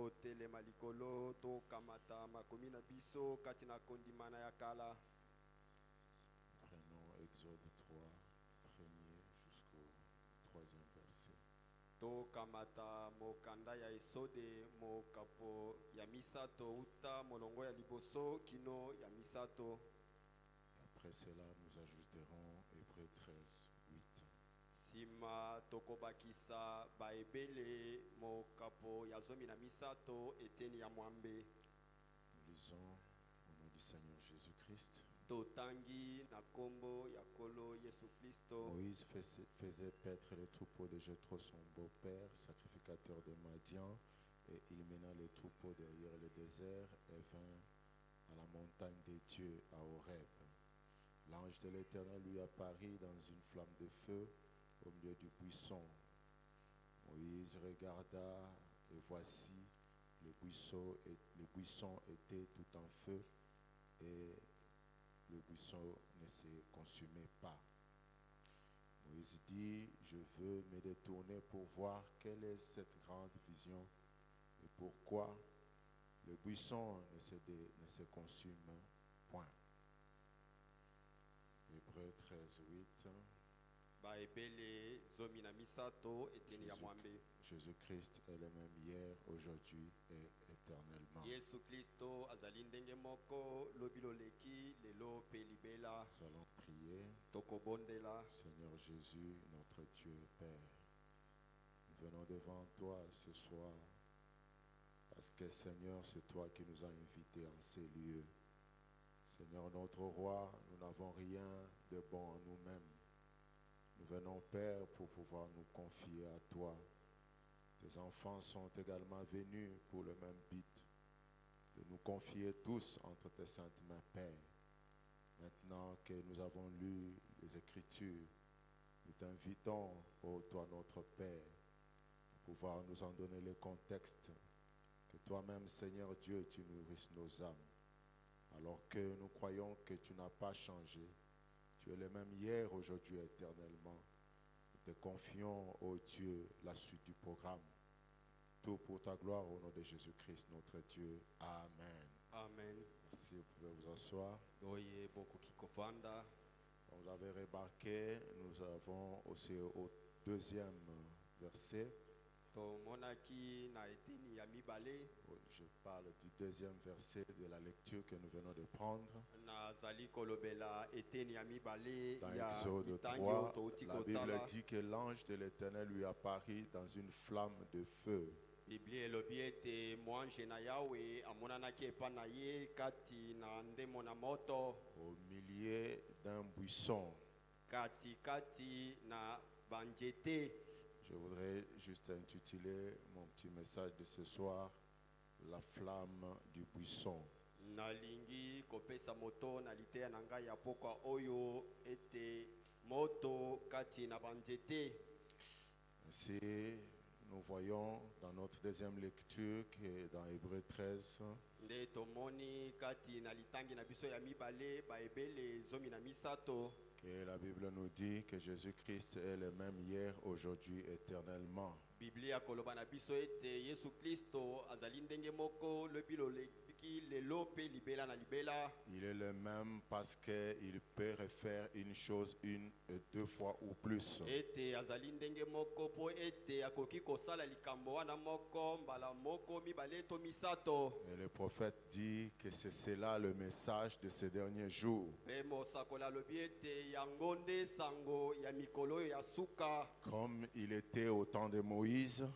totelema likolo tokamata makomi na biso kati na kondimana ya kala. Prenons Exode 3, premier jusqu'au 3e verset. Tokamata mokanda ya esode mokapo ya misato uta molongo ya liboso kino ya misato. Après cela, nous ajouterons Hébreux 13, 8. Sima tokobakisa baebele mokapo ya zomi na misato eteni ya mwambe. Nous lisons au nom du Seigneur Jésus-Christ. Totangi na kombo ya kolo Yesu Kristo. Moïse faisait paître les troupeaux de Jéthro, son beau-père, sacrificateur de Madian, et il mena les troupeaux derrière le désert et vint à la montagne des dieux à Horeb. L'ange de l'Éternel lui apparut dans une flamme de feu au milieu du buisson. Moïse regarda et voici, le buisson était tout en feu et le buisson ne se consumait pas. Moïse dit, je veux me détourner pour voir quelle est cette grande vision et pourquoi le buisson ne se consume point. Hébreux 13, 8. Baebele zomi na misato eteni ya mwambe. Jésus-Christ est le même hier, aujourd'hui et éternellement. Yesu Kristo azali ndenge moko lobilo leki lelo pe libela. Nous allons prier. Tokobondela. Seigneur Jésus, notre Dieu Père, nous venons devant toi ce soir parce que Seigneur, c'est toi qui nous as invités en ces lieux. Seigneur notre roi, nous n'avons rien de bon en nous-mêmes. Nous venons, Père, pour pouvoir nous confier à toi. Tes enfants sont également venus pour le même but, de nous confier tous entre tes saintes mains, Père. Maintenant que nous avons lu les Écritures, nous t'invitons, ô toi notre Père, pour pouvoir nous en donner le contexte, que toi-même, Seigneur Dieu, tu nourrisses nos âmes. Alors que nous croyons que tu n'as pas changé, tu es le même hier, aujourd'hui, éternellement. Nous te confions, ô Dieu, la suite du programme. Tout pour ta gloire, au nom de Jésus-Christ, notre Dieu. Amen. Amen. Merci, vous pouvez vous asseoir. Oye boko kikofanda. Comme vous avez remarqué, nous avons aussi au 2e verset. Tomonaki na eteni ya mibale. Je parle du 2e verset de la lecture que nous venons de prendre. Nazali kolobela eteni ya mibale Dans ya Exode 3, itanyo touti la Bible kotala. dit que l'ange de l'Éternel lui apparut dans une flamme de feu. Biblia elobi ete mwanje na Yawe amonanaki epa na ye kati na ndemo na moto. Au milieu d'un buisson. Kati na banjete. Je voudrais juste intituler mon petit message de ce soir, la flamme du buisson. Nalingi kopesa moto na liteya na ngai ya pokwa oyo ete moto kati na banjete. Ainsi, nous voyons dans notre 2e lecture que dans Hébreux 13, nde tomoni kati na litangi na biso ya mibale baebele zomi na misato. que la Bible nous dit que Jésus-Christ est le même hier, aujourd'hui, éternellement. Biblia koloba na biso ete Yesu Kristo azali ndenge moko lobilo leki lelo pe libela na libela. Il est le même parce qu'il peut refaire une chose une et deux fois ou plus. Ete azali ndenge moko po ete akoki kosala likambo wana moko mbala moko mibale to misato. Et le prophète dit que c'est cela le message de ces derniers jours. Pe mosakola lobi ete yango nde sango ya mikolo ya suka. Comme il était au temps de Moïse.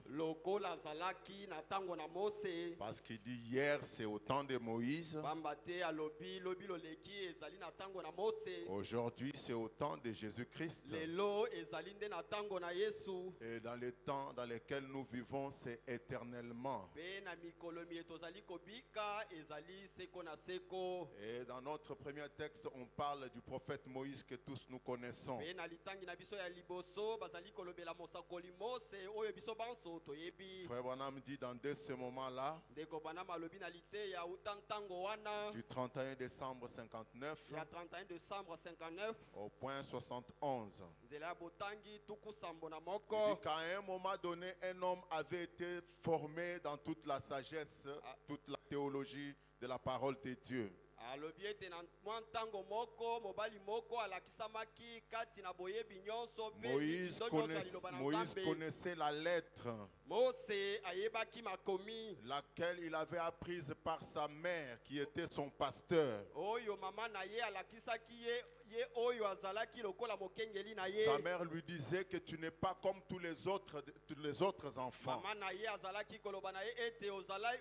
Lokola zalaki na tango na Mose. Parce qu'il dit hier c'est au temps de Moïse. Bambate alobi lobilo leki ezali na tango na Mose. Aujourd'hui c'est au temps de Jésus-Christ. Lelo ezali nde na tango na Yesu. Et dans les temps dans lesquels nous vivons c'est éternellement. Pe na mikolo mi tozali kobika ezali seko na seko. Et dans notre premier texte on parle du prophète Moïse que tous nous connaissons. Pe na litangi na biso ya liboso bazali kolobela mosakoli Mose oyo biso banso toyebi. Frère Branham dit dans dès ce moment-là, Ndeko Branham alobi na lite ya uta ntango wana du 31 décembre 59 ya 31 décembre 59 au point 71, nzela ya botangi tuku sambo na il moko. dit qu'à un moment donné, un homme avait été formé dans toute la sagesse, toute la théologie de la parole de Dieu. Alobi ete na mwa ntango moko mobali moko alakisamaki kati na boyebi nyonso pe Moïse connaissait la lettre, Mose ayebaki makomi laquelle il avait apprise par sa mère qui était son pasteur. oyo mama na ye alakisaki ye oyo azalaki lokola mokengeli na ye. Sa mère lui disait que tu n'es pas comme tous les autres enfants. Mama na ye azalaki koloba na ye ete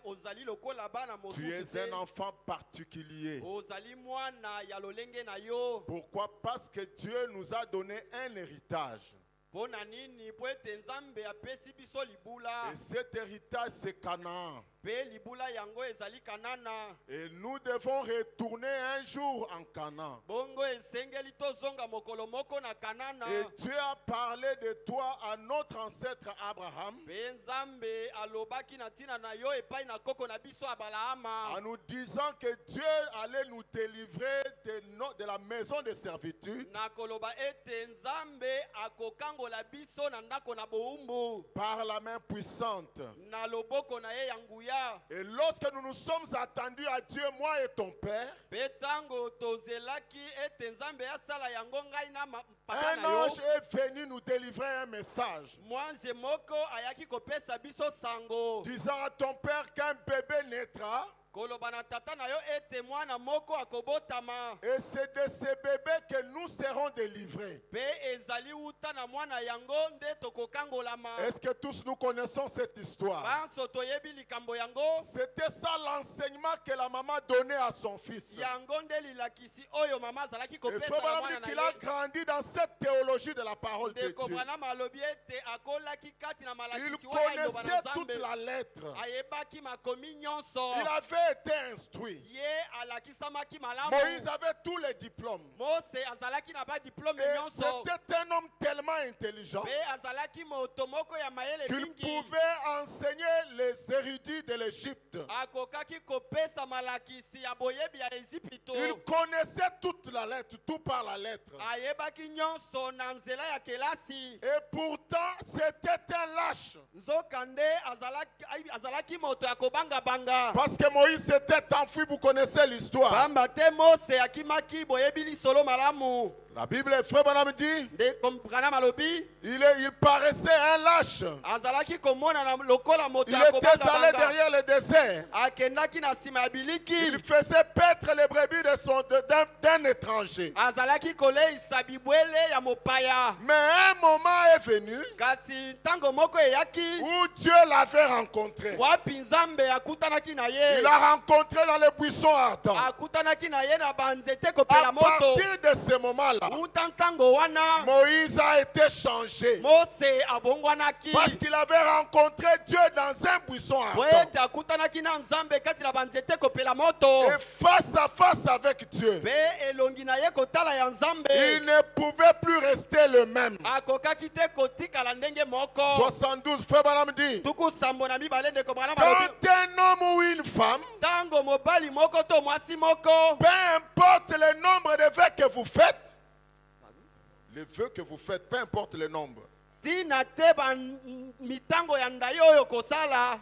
ozali lokola bana mosusu. Tu es un enfant particulier. Ozali mwana ya lolenge na yo. Pourquoi? Parce que Dieu nous a donné un héritage. Pona nini po ete Nzambe apesi biso libula. Et cet héritage, c'est Canaan. Pe libula yango ezali Kanana. Et nous devons retourner un jour en Canaan. Bongo esengeli tozonga mokolo moko na Kanana. Et Dieu a parlé de toi à notre ancêtre Abraham, Pe Nzambe alobaki na tina na yo epai na koko na biso Abrahama. en nous disant que Dieu allait nous délivrer de la maison de servitude Na koloba ete Nzambe akokangola biso na ndako na boumbu. par la main puissante. Na loboko na ye yanguya. Et lorsque nous nous sommes attendus à Dieu, moi et ton père, Petango tozelaki ete Nzambe asala yango ngai na papa un na yo. ange est venu nous délivrer un message Mwanze moko ayaki kopesa biso sango. disant à ton père qu'un bébé naîtra. Koloba na tata na yo ete mwana moko akobotama. Et c'est de ce bébé que nous serons délivrés. Pe ezali uta na mwana yango nde tokokangolama. Est-ce que tous nous connaissons cette histoire? Banso toyebi likambo yango. C'était ça l'enseignement que la maman donnait à son fils. Yango nde lilakisi oyo mama azalaki Et kopesa Frère na Branham mwana dit na qu'il a ye. grandi dans cette théologie de la parole de Ndeko Dieu. Branham alobi ete akolaki kati na Il malakisi wana iloba na connaissait toute Nzambe. la lettre. Ayebaki makomi nyonso. Il avait été instruit. Ye alakisamaki malamu. Moïse avait tous les diplômes. Mose azalaki na ba diplôme Et nyonso. c'était un homme tellement intelligent Pe azalaki moto moko ya mayele qu'il mingi. pouvait enseigner les érudits de l'Égypte. Akokaki kopesa malakisi ya boyebi ya Ezipito. Il connaissait toute la lettre, tout par la lettre. Ayebaki nyonso na nzela ya kelasi. Et pourtant, c'était un lâche. Nzokande azalaki moto ya kobanga banga. Parce que Moïse s'était enfui, vous connaissez l'histoire. Pamba te Mose akimaki boyebi lisolo malamu. La Bible, Frère Branham dit, De Branham alobi il paraissait un lâche. azalaki komona na lokola moto Il ya était kobanga allé banga. derrière le désert. Akendaki na sima ya biliki. Il faisait paître les brebis d'un étranger. Azalaki koleisa bibwele ya mopaya. Mais un moment est venu Kasi tango moko eyaki où Dieu l'avait rencontré. wapi Nzambe akutanaki na ye. Il l'a rencontré dans les buissons ardents. Akutanaki na ye na banzete À kopela moto. partir de ce moment-là, Uta ntango wana Moïse a été changé. Mose abongwanaki. Parce qu'il avait rencontré Dieu dans un buisson ardent. Wete akutanaki na Nzambe kati na banzete kopela moto. Et face à face avec Dieu, Pe elongi na ye kotala ya Nzambe. il ne pouvait plus rester le même. Akokaki te kotikala ndenge moko. 72, Frère Branham dit, Tuku sambo na mibale ndeko Branham alobi. quand un homme ou une femme, Tango mobali moko to mwasi moko. peu importe le nombre de vœux que vous faites, les vœux que vous faites, peu importe le nombre, Tina te ba mitango ya ndayo oyo kosala.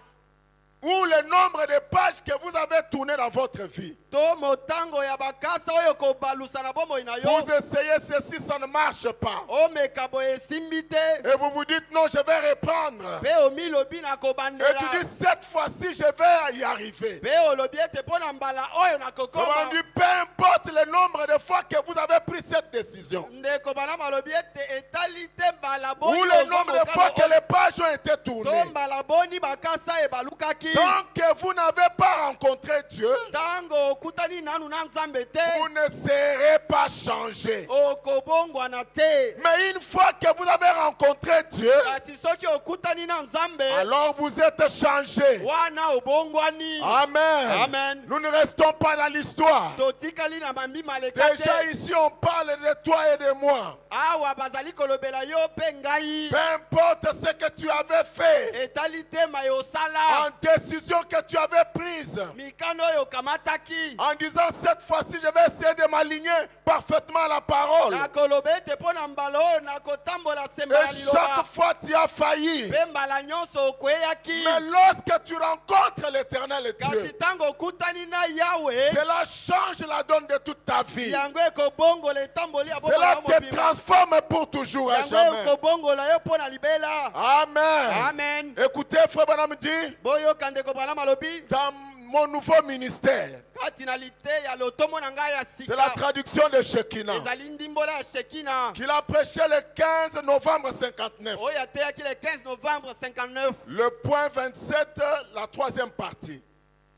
ou le nombre de pages que vous avez tournées dans votre vie. To motango ya bakasa oyo kobalusa na bomoi na yo. Vous essayez ceci, ça ne marche pas. O mekabo esimbi te. Et vous vous dites, non, je vais reprendre. Pe omilobi na Et kobandela. tu dis, cette fois-ci, je vais y arriver. Pe olobi ete pona mbala oyo na Ça kokoma. dit, peu importe le nombre de fois que vous avez pris cette décision, Ndeko Branham alobi ete etali te mbala ou boni. le nombre de fois que les pages ont été To tournées. mbala boni bakasa ebalukaki. Tant que vous n'avez pas rencontré Dieu, Tango kutani nanu na Nzambe te. vous ne serez pas changé. Okobongwana te. Mais une fois que vous avez rencontré Dieu, Kasi soki okutani na Nzambe. alors vous êtes changé. wana obongwani. Amen. Amen. Nous ne restons pas dans l'histoire. Totikali na mambima lekate. Déjà ici, on parle de toi et de moi. Awa bazali kolobela yo pe ngai. Peu importe ce que tu avais fait, Etalite mayo sala. en décision que tu avais prise, Mikano yo kamataki. en disant cette fois-ci, je vais essayer de m'aligner parfaitement à la parole. Na kolobe te pona mbalo na kotambola Et sembala chaque liloba. fois, tu as failli. Pe mbala nyonso okweyaki. Mais lorsque tu rencontres l'éternel Kasi Dieu, tango okutani na Yahweh. cela change la donne de toute ta vie. Yango ekobongola etamboli ya Cela bokola te mobimba. transforme pour toujours et Yango jamais. ekobongola yo pona libela. Amen. Amen. Écoutez, frère Branham dit, Boyo kandeko bana malobi. dans mon nouveau ministère, Katinalité ya lotomo na ngai ya c'est la sika. traduction de Shekinah, Ezali ndimbola ya Shekina. qu'il a prêché le 15 novembre 59. Oyo ateyaki le 15 novembre 59. Le point 27, la troisième partie.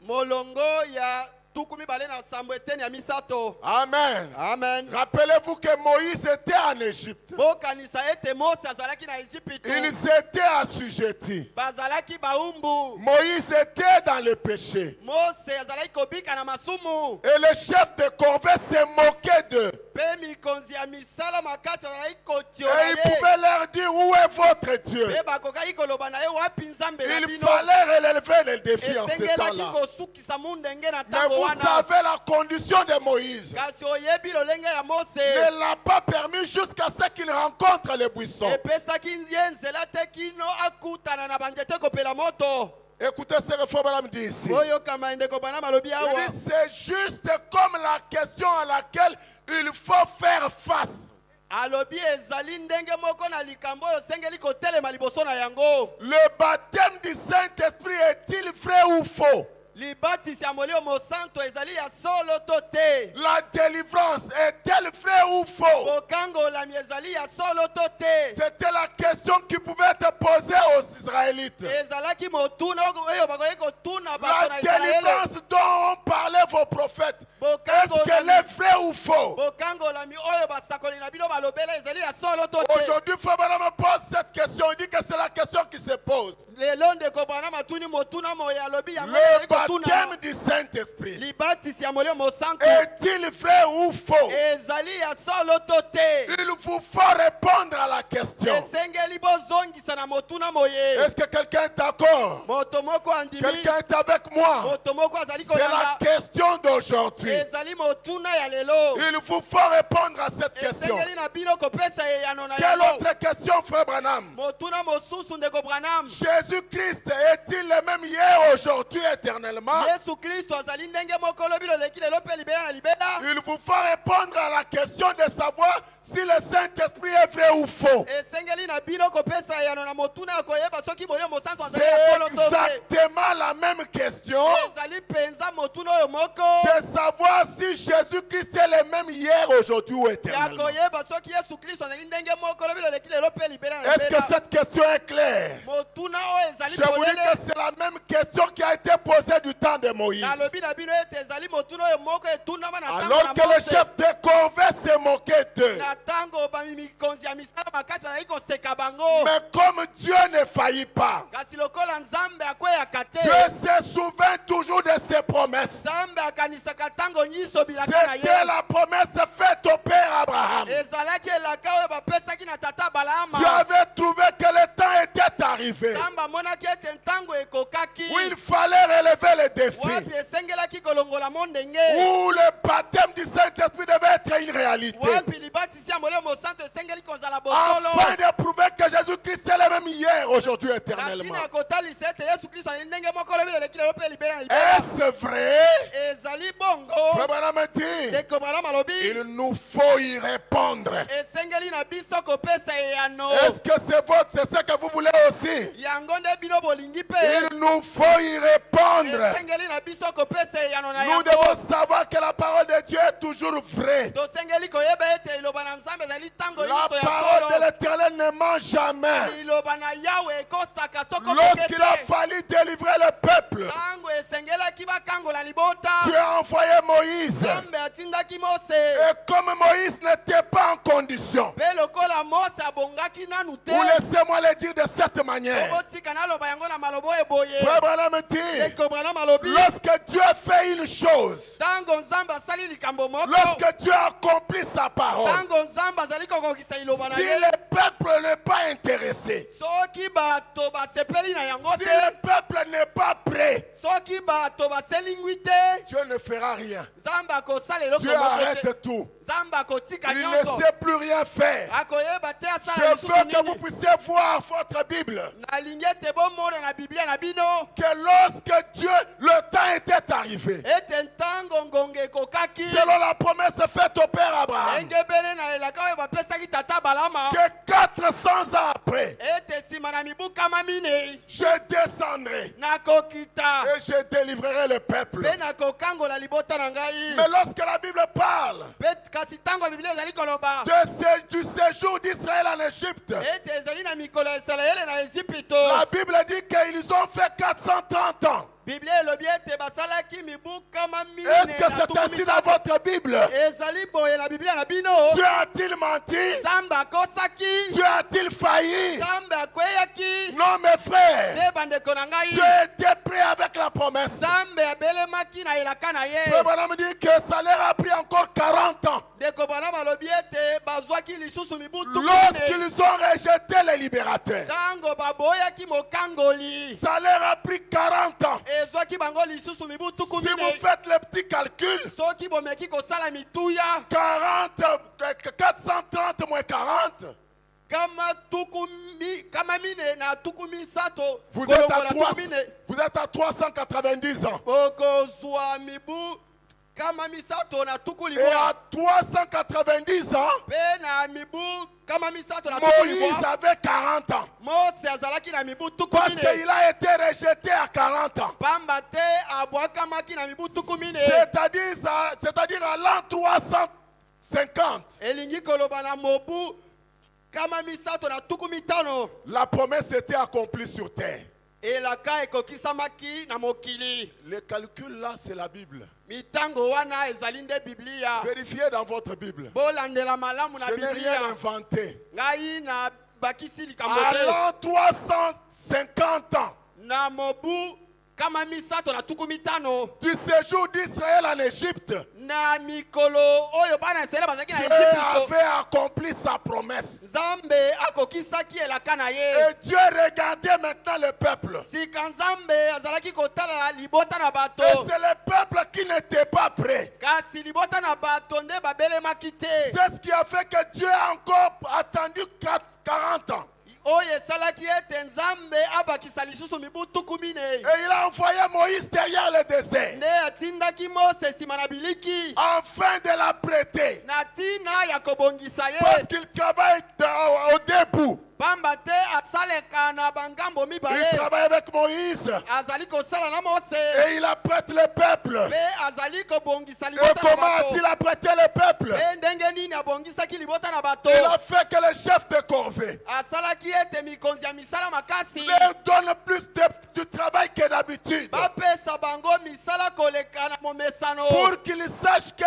Molongo ya tukumi bale na sambo eteni ya misato. Amen. Amen. Rappelez-vous que Moïse était en Égypte. Bokanisa ete Mose azalaki na Ezipito. Il s'était assujetti. Bazalaki baumbu. Moïse était dans le péché. Mose azalaki kobika na masumu. Et le chef de corvée se moquait d'eux. Pe mikonzi ya misala makasi azalaki Et kotiola il ye. pouvait leur dire, où est votre Dieu? Pe bakokaki koloba na ye wapi nzambe na Il bino. fallait relever les défis en ce Esengelaki temps-là. kosukisa mundenge na Mais ntango vous wana. savez la condition de Moïse Kasi oyebi lolenge ya Mose. ne l'a pas permis jusqu'à ce qu'il rencontre les buissons. Epesaki ye nzela te kino akutana na banzete kopela moto. Écoutez ce que Frère Branham dit ici. Oyo kama ndeko bana malobi Il awa. dit, c'est juste comme la question à laquelle il faut faire face. Alobi ezali ndenge moko na likambo oyo sengeli kotelema liboso na yango. Le baptême du Saint-Esprit est-il vrai ou faux? Libatisi ya molio mosanto ezali ya solo to te. La délivrance est-elle vraie ou faux? Kokangolami ezali ya solo to te. C'était la question qui pouvait être posée aux Israélites. Ezalaki motuna oyo bakoki kotuna bato La na Israele. délivrance dont ont parlé vos prophètes, est-ce qu'elle est vraie ou faux? Bokangolami oyo basakoli na bino balobela ezali ya solo to te. Aujourd'hui, Frère Branham pose cette question. Il dit que c'est la question qui se pose. Lelo ndeko bana matuni motuna moya alobi yango Le kotuna. baptême du Saint-Esprit Libatisi ya molio mosanto est-il vrai ou faux? ezali ya solo to te. Il vous faut répondre à la question. Esengeli bozongisa na motuna moye. Est-ce que quelqu'un est d'accord? Moto moko andimi. Quelqu'un est avec moi? Moto moko azali C'est la kolanda. question d'aujourd'hui. Ezali motuna ya lelo. Il vous faut répondre à cette question. Esengeli na bino kopesa eyano na Quelle yango. autre question, Frère Branham? Motuna mosusu ndeko Branham. Jésus-Christ est-il le même hier, aujourd'hui, éternellement? Yesu Kristo azali ndenge moko lobi loleki lelo pe libela na libela. Il vous faut répondre à la question de savoir si le Saint-Esprit est vrai ou faux. Esengeli na bino kopesa eyano na motuna koyeba soki molio mosantu azali ya C'est solo to te. exactement la même question Ezali penza motuna oyo moko. de savoir si Jésus-Christ est le même hier, aujourd'hui ou Ya éternellement. koyeba soki Yesu Kristo azali ndenge moko lobi loleki lelo pe libela na Est-ce que libela. cette question est claire? Motuna oyo ezali Je vous dis polele. que c'est la même question qui a été posée du temps de Moïse. Nalobi na bino ete ezali motuna oyo moko etundama na ntango Alors na que le Mose. chef de corvée se moquait d'eux. Na ntango bamikonzi ya misala makasi bazali koseka bango. Mais comme Dieu ne faillit pas, Kasi lokola nzambe akweyaka te. Dieu se souvient toujours de ses promesses. Nzambe akanisaka ntango nyonso bilaka na C'était ye. la promesse faite au père Abraham. Ezalaki elaka oyo bapesaki na tata Balaama. Tu avais trouvé que le temps était arrivé Nzambe amonaki ete ntango ekokaki. où il fallait relever les défis, Wapi esengelaki kolongola mondenge. où le baptême du Saint-Esprit devait être une réalité, Wapi libatisi ya molimo mosanto esengeli kozala bosolo. afin de prouver que Jésus-Christ est le même hier, aujourd'hui, éternellement. Lakini akotalisa ete Yesu Kristo azali ndenge moko lobi leleki lelo pe libela na libela. Est-ce vrai? Ezali bongo. Frère Branham dit, Ndeko Balaama alobi. il nous faut y répondre. Esengeli na biso kopesa eyano. Est-ce que c'est ce que vous voulez aussi? Yango nde bino bolingi pe. Il nous faut y répondre. Esengeli na biso kopesa eyano na Nous yango. devons savoir que la parole de Dieu est toujours vraie. Tosengeli koyeba ete liloba na Nzambe ezali ntango La nyonso ya parole de solo. l'Éternel ne ment jamais. Liloba na Yawe ekosaka soko Lorsqu'il a te. fallu délivrer le peuple, Ntango esengelaki bakangola libota. Dieu a envoyé Moïse. Nzambe otindaki Mose. Et comme Moïse n'était pas en condition, Pe lokola Mose abongaki nanu te. ou laissez-moi le dire de cette manière. Obotika naloba yango na malobo eboye. Frère Branham dit, Ndeko Branham alobi. lorsque Dieu fait une chose, Tango Nzambe asali likambo moko. lorsque Dieu accomplit sa parole, Tango Nzambe azali kokokisa iloba na si ye. le peuple n'est pas intéressé, Soki bato basepeli na yango si te. le peuple n'est pas prêt, Soki bato baselingwi te. Dieu ne fera rien. Nzambe akosala eloko Dieu moko te. arrête tout. Nzambe akotika Il ne nyonso. sait plus rien faire. Akoyeba te Je asala veux lisusu que vous nini. puissiez voir votre Bible. Nalingi ete bomona na Biblia na bino. Que lorsque Dieu, le temps était arrivé, Ete ntango ngonge ekokaki. selon la promesse faite au Père Abraham, Engebele na elaka oyo bapesaki tata Balama. que 400 ans après, Ete nsima na mibu kama minei. je descendrai Nakokita. et je délivrerai le peuple. Pe nakokangola libota na ngai. Mais lorsque la Bible parle Pe kasi ntango Biblia ezali koloba. du séjour d'Israël en Égypte, Ete ezali na mikolo ya Israele na Ezipito. la Bible dit qu'ils ont fait 430 ans. Biblia elobi ete basalaki mibu kama minei. Est-ce que na c'est tuku ainsi dans misato. votre Bible? Ezali boye na Biblia na bino. Dieu a-t-il menti? Nzambe akosaki. Dieu a-t-il failli? Nzambe akweyaki. Non, mes frères. Te bandeko na ngai. Dieu était prêt avec la promesse. Nzambe abelemaki na elaka na ye. Frère Branham dit que ça leur a pris encore 40 ans. Ndeko Branham alobi ete bazwaki lisusu mibu tuku minei. Lorsqu'ils ont rejeté les libérateurs, Ntango baboyaki mokangoli. ça leur a pris 40 ans. Ezwaki bango lisusu mibu tuku Si vous minei. faites le petit calcul, Soki bomeki kosala mituya. 430 moins 40, Kama mine na tuku misato. vous êtes kolongola tuku minei. vous êtes à 390 ans. Okozwa mibu kama misato na tuku Et libwa. à 390 ans, Pe na mibu kama misato na tuku Moïse libwa. avait 40 ans. Mose azalaki na mibu tuku Parce minei. qu'il a été rejeté à 40 ans. Pamba te abwakamaki na mibu tuku minei. C'est-à-dire à l'an 350. Elingi koloba na mobu kama misato na tuku mitano. La promesse était accomplie sur terre. Elaka ekokisamaki na mokili. Le calcul là, c'est la Bible. Mitango wana ezali nde Biblia. Vérifiez dans votre Bible. Bolandela malamu na Je n'ai rien Biblia. inventé. Ngai na bakisi likambo À te. l'an 350 ans Na mobu kama misato na tuku mitano. du séjour d'Israël en Égypte, Na mikolo oyo bana Israele bazaki na Dieu Ezipito. avait accompli sa promesse. Nzambe akokisaki elaka na ye. Et Dieu regardait maintenant le peuple. Sika Nzambe azalaki kotala libota na bato. Et c'est le peuple qui n'était pas prêt. Kasi libota na bato nde babelemaki te. C'est ce qui a fait que Dieu a encore attendu 40 ans. Oyo esalaki ete Nzambe abakisa lisusu mibu tuku minei. Et il a envoyé Moïse derrière le désert, Nde atindaki Mose nsima na biliki. afin de la prêter. Na tina ya kobongisa ye. Parce qu'il travaille au début. Pamba te asaleka na bangambo Il mibale. travaille avec Moïse. Azali kosala na Mose. Et il apprête le peuple. Pe azali kobongisa Et libota na comment bato. a-t-il apprêté le peuple? Pe ndenge nini abongisaki libota na bato. Il a fait que le chef de corvée Asalaki ete mikonzi ya misala makasi. leur donne plus du travail que d'habitude. Bapesa bango misala koleka na momesano. Pour qu'ils sachent que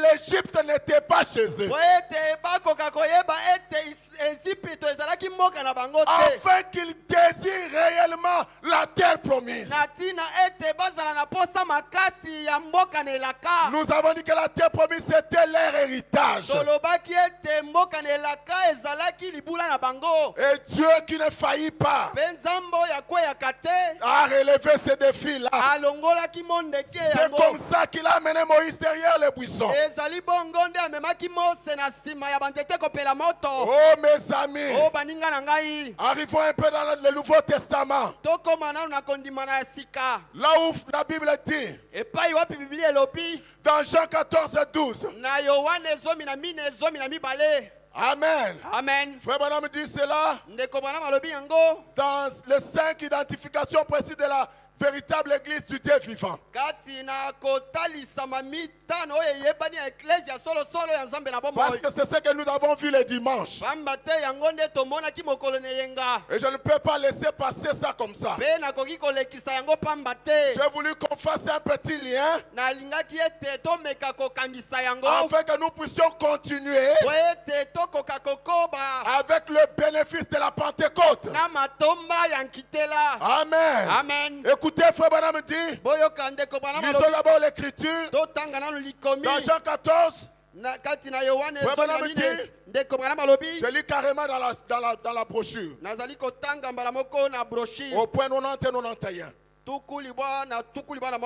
l'Égypte n'était pas chez eux. Po ete bakoka koyeba ete Ezipito ezalaki mboka na bango te. Afin qu'ils désirent réellement la terre promise. Na tina ete bazala na posa makasi ya mboka na elaka. Nous avons dit que la terre promise c'était leur héritage. Tolobaki ete mboka na elaka ezalaki libula na bango. Et Dieu qui ne faillit pas Pe Nzambe ya kweyaka te. a relevé ce défi-là. Alongolaki mondeke C'est yango. comme ça qu'il a amené Moïse derrière les buissons. Ezali bongo nde amemaki Mose na nsima ya banzete kopela moto. Oh mes amis, O baninga na ngai. arrivons un peu dans le Nouveau Testament. Tokoma nanu na kondima na sika. Là où la Bible dit, Epai wapi Biblia elobi. dans Jean 14, 12. Na Yohane zomi na mine zomi na mibale. Amen. Amen. Frère Branham dit cela Ndeko Branham alobi yango. dans les 5 identifications précises de la véritable église du Dieu vivant. kati na kotalisama mitano oyo eyebani ya eklezia solosolo ya nzambe na bomoi. Parce que c'est ce que nous avons vu le dimanche. pamba te yango nde tomonaki mokolo na eyenga. Et je ne peux pas laisser passer ça comme ça. mpe nakoki kolekisa yango pamba te. J'ai voulu qu'on fasse un petit lien nalingaki ete tomeka kokangisa yango afin que nous puissions continuer po ete tokoka kokoba avec le bénéfice de la Pentecôte. na matomba ya nkitela. Amen. Amen. Écoutez, frère Branham dit, boyoka ndeko bana lisons malobi d'abord l'écriture totanga nanu likomi dans Jean 14. na kati na Yohane Ouais, zomi na madame mine. dit- ndeko bana malobi Je lis carrément dans la brochure. nazali kotanga mbala moko na brochure Au point 90 et 91. tuku libwa na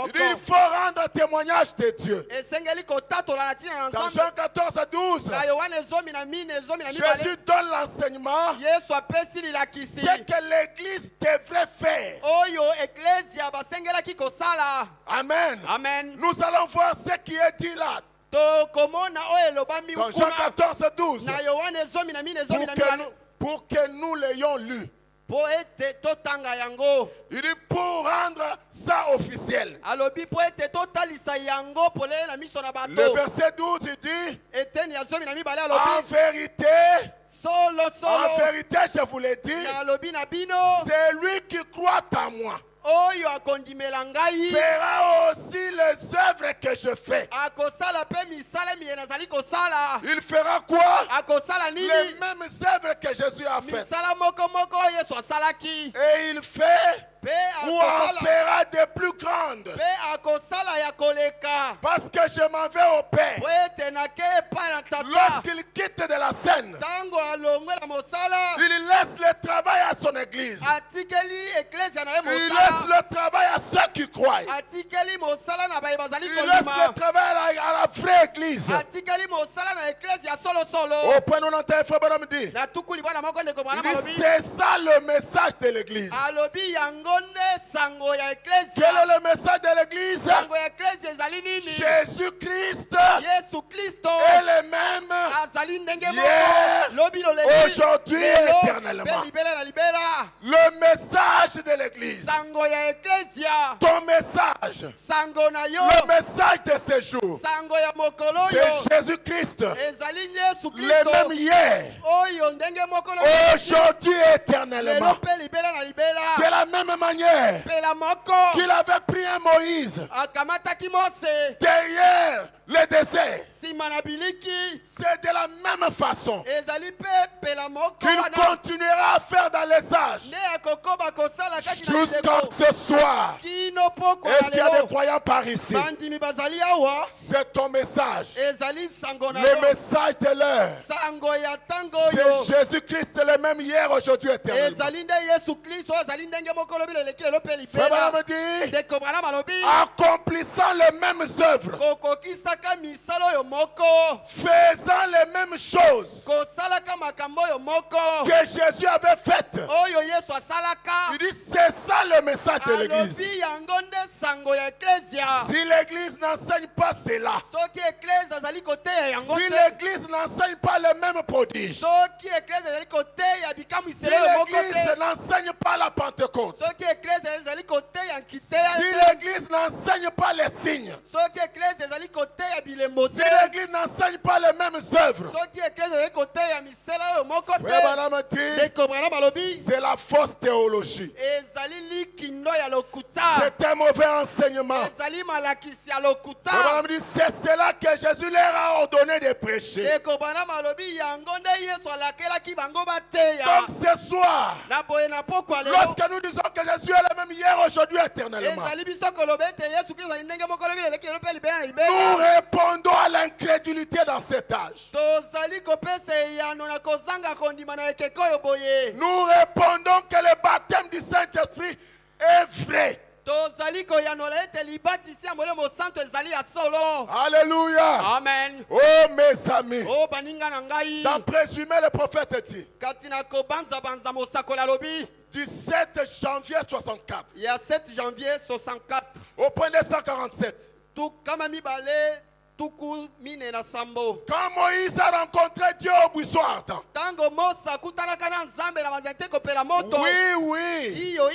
Il dit, il moko faut rendre témoignage de Dieu. esengeli kotatola na ntina na Dans nzambe. Jean 14 et 12, na Yohane zomi na mine mibale Jésus donne l'enseignement. yesu apesi lilakisi Ce que l'église devrait faire. oyo eklezia basengelaki kosala. Amen. Amen. Nous allons voir ce qui est dit là. tokomona oyo elobami Dans Jean kuna 14 et 12. na Yohane zomi na mine Pour mibale pour que nous l'ayons lu. po ete totanga yango. Il dit pour rendre ça officiel. alobi po ete totalisa yango polele na miso na Le bato. verset 12, il dit, eteni ya zomi na mibale en alobi vérité, solo je vous l'ai dit, na alobi na bino c'est lui qui croit en moi. oyo akondimela ngai Fera aussi les œuvres que je fais. akosala mpe misala miye nazali kosala. Il fera quoi? akosala Les nini? mêmes œuvres que Jésus a fait. misala moko moko oyo yesu asalaki. Et il fait mpe ou en akosala fera de plus grandes. mpe akosala ya koleka. Parce que je m'en vais au Père. po ete nake epai na tata. Lorsqu'il quitte de la scène, ntango alongwela mosala il laisse le travail à son église. atikeli eklezia na ye Il mosala. laisse le travail à ceux qui croient. atikeli mosala na baye bazali Il laisse kondima. le travail à la vraie église. atikeli mosala na eklezia solosolo. Au point 91, frère Branham dit, na tukuli bwana moko ndeko bwana il dit, malobi c'est ça le message de l'église. alobi yango nde sango ya Quel eklezia. est le message de l'église? sango ya eklezia ezali nini? Jésus-Christ yesu kristo est le même azali ndenge Hier, moko lobi loleki aujourd'hui, lelo, éternellement. mpe libela na libela. Le message de l'église. sango ya eklezia Ton message. sango na yo Le message de ce jour. sango ya mokolo oyo C'est Jésus-Christ. ezali yesu Le même kristo hier, oyo ndenge moko aujourd'hui, lelo éternellement. mpe libela na libela. De la même manière pela moko qu'il avait pris un Moïse akamataki mose derrière le désert. nsima na biliki. C'est de la même façon ezali mpe pela moko qu'il wana continuera à faire dans les âges. nde akokoba kosala kati na Jusqu'à bileko ce soir. kino poko Est-ce ya qu'il y a des lelo. croyants par ici? bandimi bazali awa C'est ton message. ezali sango na Le yo message de l'heure. sango ya ntango oyo C'est Jésus-Christ le même hier, aujourd'hui, éternellement. ezali nde yesu kristo oyo azali ndenge moko lobi leleki lelo mpe Frère libela. Branham dit, ndeko bana malobi accomplissant les mêmes œuvres, kokokisaka misala oyo moko faisant les mêmes choses kosalaka makambo oyo moko que Jésus avait faites. oyo yesu asalaka. Il dit, c'est ça le message de l'église. alobi yango nde sango ya eklezia. Si l'église n'enseigne pas cela, soki eklezia azali koteya yango si te. l'église n'enseigne pas les mêmes prodiges, soki eklezia ezali koteya si bikamwiselo oyo moko l'église te. n'enseigne pas la Pentecôte, soki eklezia ezali koteya nkiteya si te. l'église n'enseigne pas les signes, soki eklezia ezali koteya bilembo si te. l'église n'enseigne pas les mêmes œuvres, soki eklezia ezali koteya misala oyo moko Frère te. Branham dit, ndeko Branham alobi c'est la fausse théologie. ezali likindo ya lokuta. C'est un mauvais enseignement. ezali malakisi ya lokuta. Frère Branham dit, c'est cela que Jésus leur a ordonné de prêcher. ndeko Branham alobi yango nde yesu alakelaki bango bateya. Donc ce soir, na boye na pokwa lelo lorsque nous disons que Jésus est le même hier, aujourd'hui, éternellement, ezali biso koloba ete yesu kristo azali ndenge moko lobi leleki lelo mpe libela na nous libela. répondons à l'incrédulité dans cet âge. tozali kopesa eyano na kozanga kondima na ekeko oyo boye. Nous répondons que le baptême du Saint-Esprit est vrai. tozali koyanola ete libatisi ya molimo santo ezali ya solo. Alléluia. amen. Oh mes amis, o baninga na ngai dans présumé le prophète dit, kati na kobanzabanza mosakoli alobi 17 janvier 64, ya 7 janvier 64 au point 247, tukama mibale tuku mine na sambo. Quand Moïse a rencontré Dieu au buisson ardent. Tango Mosa kutanaka na nzambe na banzete kopela moto. Oui. Iyo.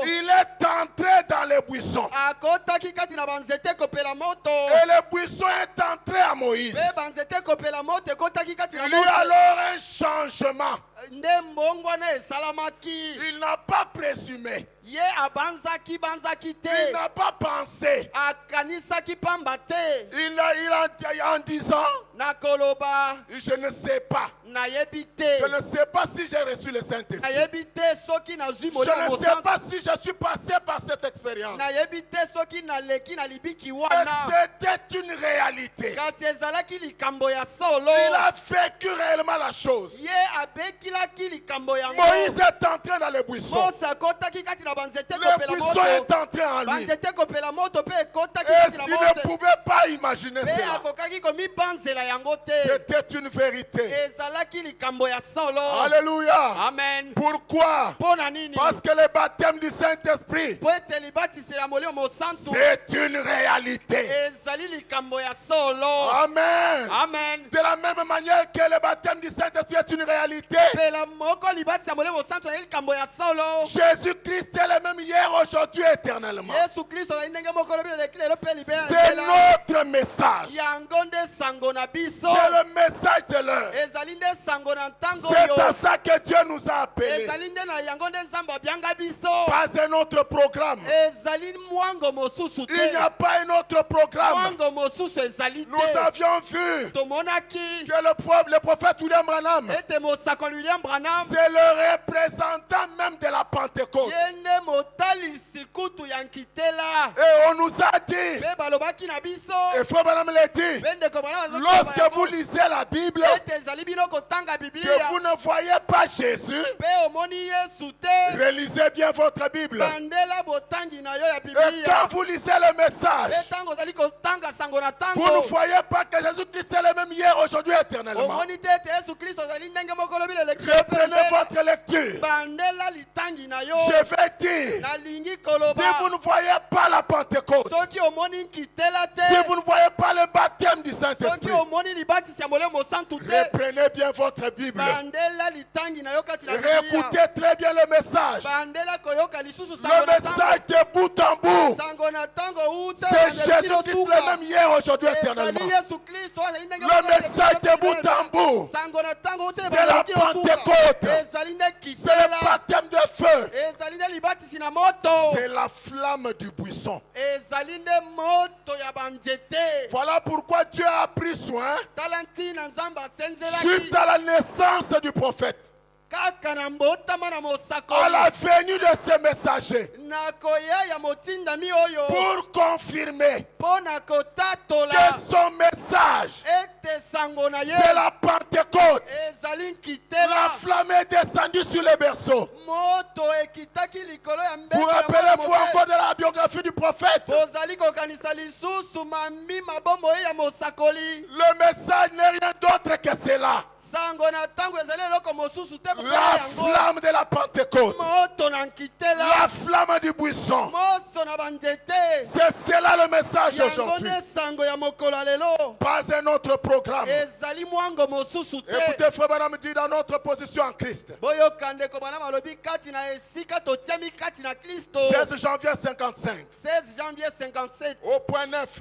Il est entré dans les buissons. Akotaki kati na banzete kopela moto. Et le buisson est entré à Moïse. Be banzete kopela moto ekotaki kati na Il y a moto. alors un changement. Nde mbongo na esalamaki. Il n'a pas présumé. Ye abanzaki te. Il n'a pas pensé. Akanisaki pamba te. Il a en disant, Nakoloba je ne sais pas. nayebi te. Je ne sais pas si j'ai reçu le Saint-Esprit. Nayebi te soki nazwi Je molimo ne sais pas si je suis passé par cette expérience. nayebi te soki naleki na libiki Mais wana. c'était une réalité. Kasi ezalaki likambo ya solo. Il a vécu réellement la chose. Ye abekilaki likambo yango. Moïse est entré dans les buissons. Mosa akotaki kati na banzete Le kopela buisson est moto. entré en lui. Banzete kopela moto pe ekotaki Et kati na s'il ne moto. pouvait pas imaginer Pe cela, akokaki komibanzela yango te. c'était une vérité. Ezalaki likambo ya solo. Alléluia. Amen. Pourquoi? Pona nini? Parce que le baptême du Saint-Esprit, Po ete libatisela molimo mosantu. c'est une réalité. Ezali likambo ya solo. Amen. Amen. De la même manière que le baptême du Saint-Esprit est une réalité, Pela moko libatisa molimo mosantu ezali likambo ya solo. Jésus-Christ est le même hier, aujourd'hui, éternellement. Yesu Kristo azali ndenge moko lobi leleki lelo pe libela C'est nzela. notre message. Yango nde sango na biso. C'est le message de l'heure. Ezali nde sango na ntango C'est oyo. à ça que Dieu nous a appelés. Ezali nde na yango nde nzambe abianga biso. Pas un autre programme. Ezali mwango mosusu Il n'y te. a pas un autre programme. Mwango mosusu ezali Nous te. avions vu Tomonaki que le prophète William Branham, ete mosakoli William Branham c'est le représentant même de la Pentecôte. ye nde motalisi kutu ya nkitela. Et on nous a dit, Pe balobaki na biso. et Frère Branham l'a dit, Pe ndeko bana bazokoloba lorsque yango. vous lisez la Bible, Ete ezali bino kotanga que Biblia. vous ne voyez pas Jésus, Pe omoni Yesu te. relisez bien votre Bible. Bandela botangi na yo ya Et Biblia. quand vous lisez le Pe message, tango ozali kotanga sango na vous ne tango. voyez pas que Jésus-Christ est le même hier, aujourd'hui, éternellement. Omoni te ete Yesu Kristo azali ndenge moko lobi leleki lelo pe Reprenez libela. votre lecture. Bandela litangi na yo. Je vais dire, Nalingi si koloba. vous ne voyez pas la Pentecôte, Soki omoni nkitela te. si vous ne voyez pas le baptême du Soki Saint-Esprit, omoni libatisi ya molemo mosantu te. reprenez bien votre Bible. Bandela litangi na yo kati na Biblia. Réécoutez très bien le message. Bandela koyoka lisusu sango Le na tango. message de bout en bout, Sango na tango uta. c'est Jésus-Christ le même hier, aujourd'hui, Ezali éternellement. Yesu Kristo azali ndenge Le moko message de bout en bout, sango na tango uta c'est la Pentecôte. ezali nde c'est le kitela. baptême de feu. Ezali nde libatisi na moto. C'est la flamme du buisson. Ezali nde moto ya banzete. Voilà pourquoi Dieu a pris soin, Tala ntina nzambe asenzelaki. juste à la naissance du prophète, Kaka na mbotama na à mosakoli. la venue de ces messagers, Na koya ya motindami oyo. pour confirmer Mpo na kotatola. que son message, Ete sango na ye. c'est la Pentecôte. Ezali La nkitela. flamme est descendue sur les berceaux. Moto ekitaki likolo ya mbeki Vous ya rappelez-vous mwana moke. encore de la biographie du prophète? Bozali kokanisa lisusu mambi mabombo ye ya mosakoli. Le message n'est rien d'autre que cela. Sango na tango ezali eloko mosusu te pepele La yango. flamme de la Pentecôte. Moto na nkitela. La flamme du buisson. Moso na banzete. C'est cela le message Yango aujourd'hui. nde sango ya mokolo lelo. Pas un autre programme. Ezali mwango mosusu te. Écoutez, Frère Branham dit dans notre position en Christ. Boyoka ndeko bana balobi kati na esika totiami kati na Kristo. 16 janvier 55. 16 janvier 57. Au point 9.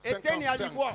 Eteni ya 55. libwa.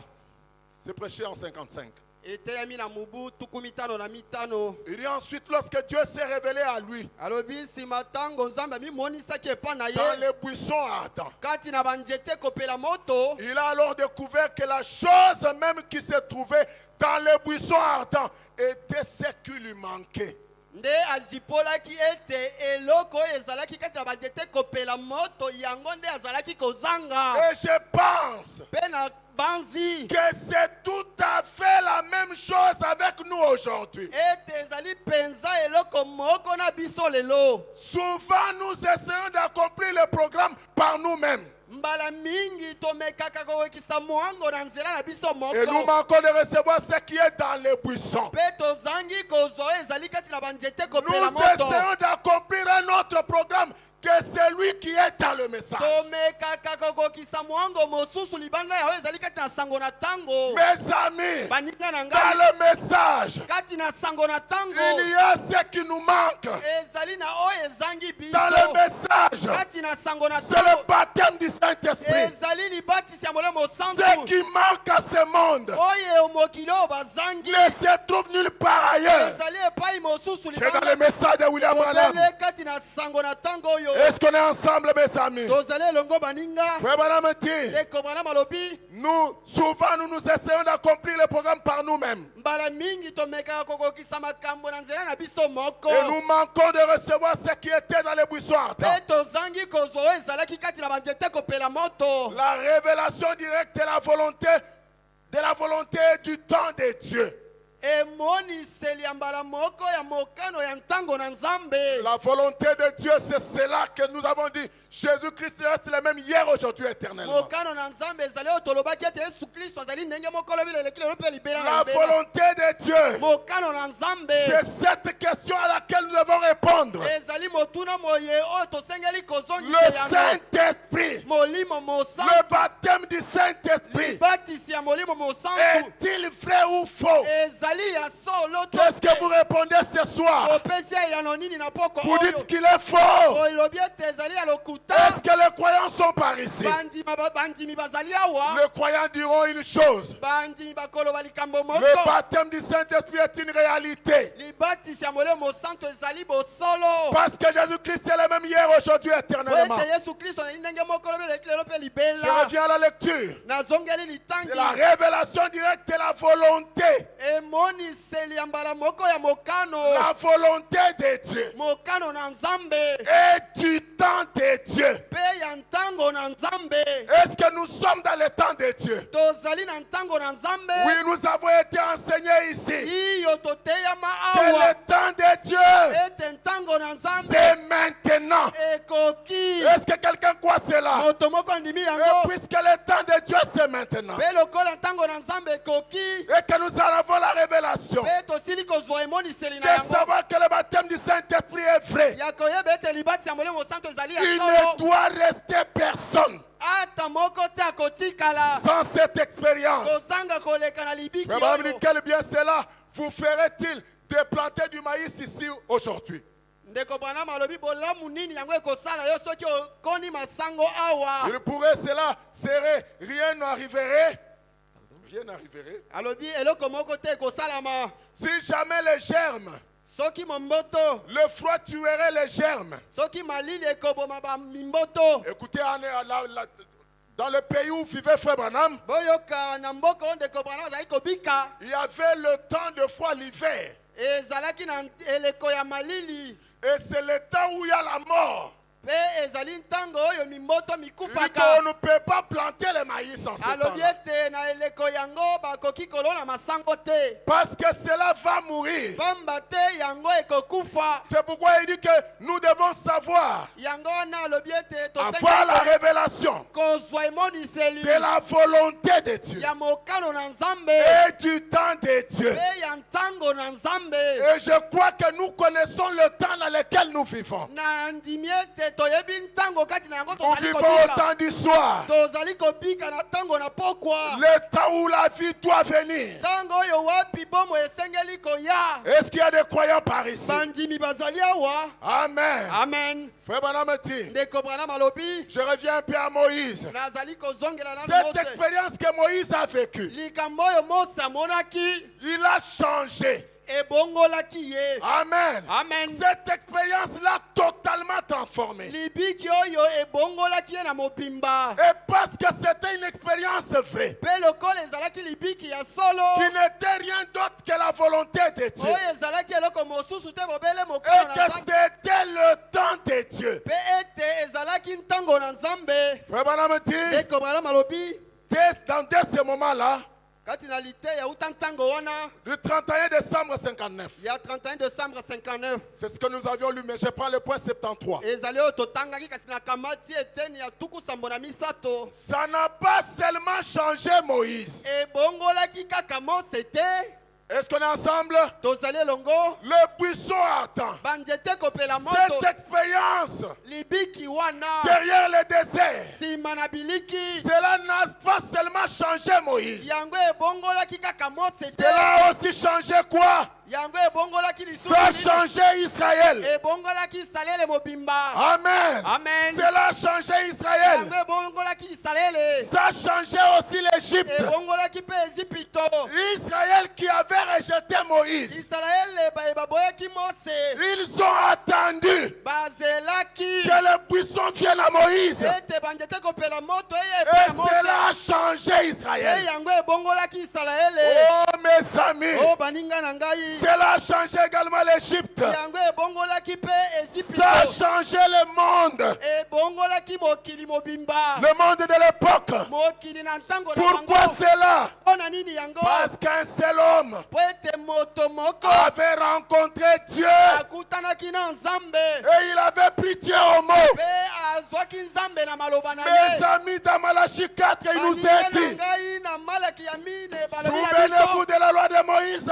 C'est prêché en 55. Eteyami na mubu tukumitano na mitano. Il dit ensuite, lorsque Dieu s'est révélé à lui, Alobi nsima tango nzambe amimonisaki epai na ye. dans les buissons ardents, Kati na banzete kopela moto. il a alors découvert que la chose même qui se trouvait dans les buissons ardents était ce qui lui manquait. Nde azipolaki ete eloko oyo ezalaki kati na banzete kopela moto yango nde azalaki kozanga. Et je pense Pe na banzi que c'est tout à fait la même chose avec nous aujourd'hui. ete ezali penza eloko moko na biso lelo. Souvent, nous essayons d'accomplir le programme par nous-mêmes. Mbala mingi tomekaka kokokisa mwango na nzela na biso moko. Et nous manquons de recevoir ce qui est dans les buissons. Pe tozangi kozwa ezali kati na banzete Nous kopela moto. essayons d'accomplir un autre programme que celui qui est dans le message. tomekaka kokokisa mwango mosusu libanda yawe ezali kati na sango na tango. Mes amis, baninga na dans ngai le message, kati na sango na tango il y a ce qui nous manque. ezali na oyo ezangi biso. Dans le message, kati na sango na c'est le tango baptême du Saint-Esprit. ezali libatisi ya molemo Ce santu qui manque à ce monde oyo mokili oyo bazangi ne se trouve nulle part ailleurs ezali epai mosusu que dans le message de William Branham. obele kati na sango na tango oyo. Est-ce qu'on est ensemble, mes amis? tozali elongo baninga Frère Branham dit, ndeko bana malobi souvent nous essayons d'accomplir le programme par nous-mêmes. mbala mingi tomekaka kokokisa makambo na nzela na biso moko Et nous manquons de recevoir ce qui était dans les buissons ardents. mpe tozangi kozwa oyo ezalaki kati na banzete kopela moto. La révélation directe de la volonté du temps de Dieu. emoniseli ya mbala moko ya mokano ya ntango na nzambe. La volonté de Dieu, c'est cela que nous avons dit. Jésus-Christ reste le même hier, aujourd'hui, éternellement. mokano na nzambe ezali oyo tolobaki ete yesu kristo azali ndenge moko lobi leleki lelo mpe libela na La libela. volonté de Dieu, mokano na nzambe c'est cette question à laquelle nous devons répondre. ezali motuna moye oyo tosengeli Le kozongisa yango. Saint-Esprit, molimo le mosantu baptême du Saint-Esprit, libatisi ya molimo mosantu est-il vrai ou faux? ezali ya solo to Qu'est-ce que vous répondez ce soir? opesi eyano nini na poko Vous dites oyo qu'il est faux. olobi ete ezali ya lokuta. Est-ce que les croyants sont par ici? bandimi bazali awa Les croyants diront une chose. bandimi bakoloba likambo Le moko baptême du Saint-Esprit est une réalité. libatisi ya molimo mosantu ezali bosolo Parce que Jésus-Christ est le même hier, aujourd'hui, po éternellement. ete yesu kristo azali ndenge moko lobi leleki lelo mpe Je libela. reviens à la lecture. nazongeli C'est la litangi révélation directe de la volonté. emoniseli ya mbala moko ya mokano La volonté de Dieu. mokano na nzambe Et du temps de Dieu. mpe ya ntango na nzambe. Est-ce que nous sommes dans le temps de Dieu? tozali na ntango na nzambe Oui, nous avons été enseignés ici iyo toteyama que awa le temps de Dieu, ete ntango na nzambe c'est maintenant. ekoki. Est-ce que quelqu'un croit cela? moto moko andimi Et yango puisque le temps de Dieu, c'est maintenant. mpe lokola ntango na nzambe ekoki Et que nous en avons la révélation mpe tosili kozwa emoniseli na de yango savoir que le baptême du Saint-Esprit est vrai. ya koyeba ete libatisi ya molimo mosantu ezali ya Il solo ne doit rester personne ata moko te akotikala sans cette expérience. kozanga koleka na libiki Mais madame, oyo. quel bien cela vous ferait-il de planter du maïs ici aujourd'hui? ndeko branham alobi bolamu nini yango ekosala yo soki okoni masango awa. Il pourrait, cela serait, rien n'arriverait. Rien n'arriverait. alobi eloko moko te ekosalama Si jamais les germes, soki momboto le froid tuerait les germes. soki malili ekoboma bamimboto. Écoutez, dans le pays où vivait Frère Branham, boyoka na mboka oyo ndeko branham azali kobika il y avait le temps de froid l'hiver. ezalaki na eleko ya malili Et c'est le temps où il y a la mort. mpe ezali ntango oyo mimboto Il dit mikufaka. qu'on ne peut pas planter le maïs en ce alobi temps-là. ete na eleko yango bakoki kolona masango te Parce que cela va mourir. pamba te yango ekokufa. C'est pourquoi il dit que nous devons savoir, yango wana alobi ete avoir la révélation kozwa emoniseli de la volonté de Dieu ya mokano na nzambe et du temps de Dieu. mpe ya ntango na nzambe. Et je crois que nous connaissons le temps dans lequel nous vivons. na ndimi ete toyebi ntango kati na yango Nous tozali vivons au kobika. temps du soir. tozali kobika na ntango na pokwa. Le temps où la vie doit venir. ntango oyo wapi bomo esengeli koya. Est-ce qu'il y a des croyants par ici? bandimi bazali awa. Amen. amen. Frère Branham dit, ndeko branham alobi je reviens un peu à Moïse. nazali kozongela nanu Cette mose. expérience que Moïse a vécue, likambo oyo mose amonaki il a changé. ebongolaki ye. Amen. amen. Cette expérience l'a totalement transformé. libiki oyo ebongolaki ye na mobimba. Et parce que c'était une expérience vraie, mpe lokola ezalaki libiki ya solo qui n'était rien d'autre que la volonté de Dieu. oyo ezalaki eloko mosusu te bobele Et mokolo na que nzambe c'était le temps de Dieu. mpe ete ezalaki ntango na nzambe. Frère Branham dit, ndeko branham alobi dans ce moment-là, kati na lite ya uta ntango wana le 31 décembre 59, ya 31 décembre 59 c'est ce que nous avions lu, mais je prends le point 73. ezali oyo totangaki kasi na kamati eteni ya tuku sambo na misato. Ça n'a pas seulement changé Moïse. ebongolaki kaka mose te Est-ce qu'on est ensemble? tozali elongo Le buisson ardent. banzete kopela moto Cette expérience libiki wana derrière le désert, nsima na biliki cela n'a pas seulement changé Moïse. yango ebongolaki kaka mose te Cela a aussi changé quoi? yango ebongolaki Ça a lisusu changé Israël. ebongolaki Israele mobimba Amen. amen Cela a changé Israël. yango ebongolaki Israele Ça a changé aussi l'Égypte. ebongolaki mpe Ezipito Israël qui avait rejeté Moïse. Israele baboyaki mose Ils ont attendu bazelaki que le buisson vienne à Moïse. ete banzete kopela moto Et eyepela mose cela a changé Israël. yango ebongolaki Israele Oh mes amis, o baninga na ngai cela a changé également l'Égypte. yango ebongolaki mpe Ça a Ezipito changé le monde. ebongolaki mokili mobimba Le monde de l'époque. mokili na ntango na Pourquoi bango cela? mpona nini yango Parce qu'un seul homme po ete moto moko avait rencontré Dieu akutanaki na nzambe et il avait pris Dieu au mot. mpe azwaki nzambe na maloba na Mes ye amis, dans Malachie 4, il nous baninga a na dit, ngai na malaki ya mine balobi na souvenez-vous biso de la loi de Moïse,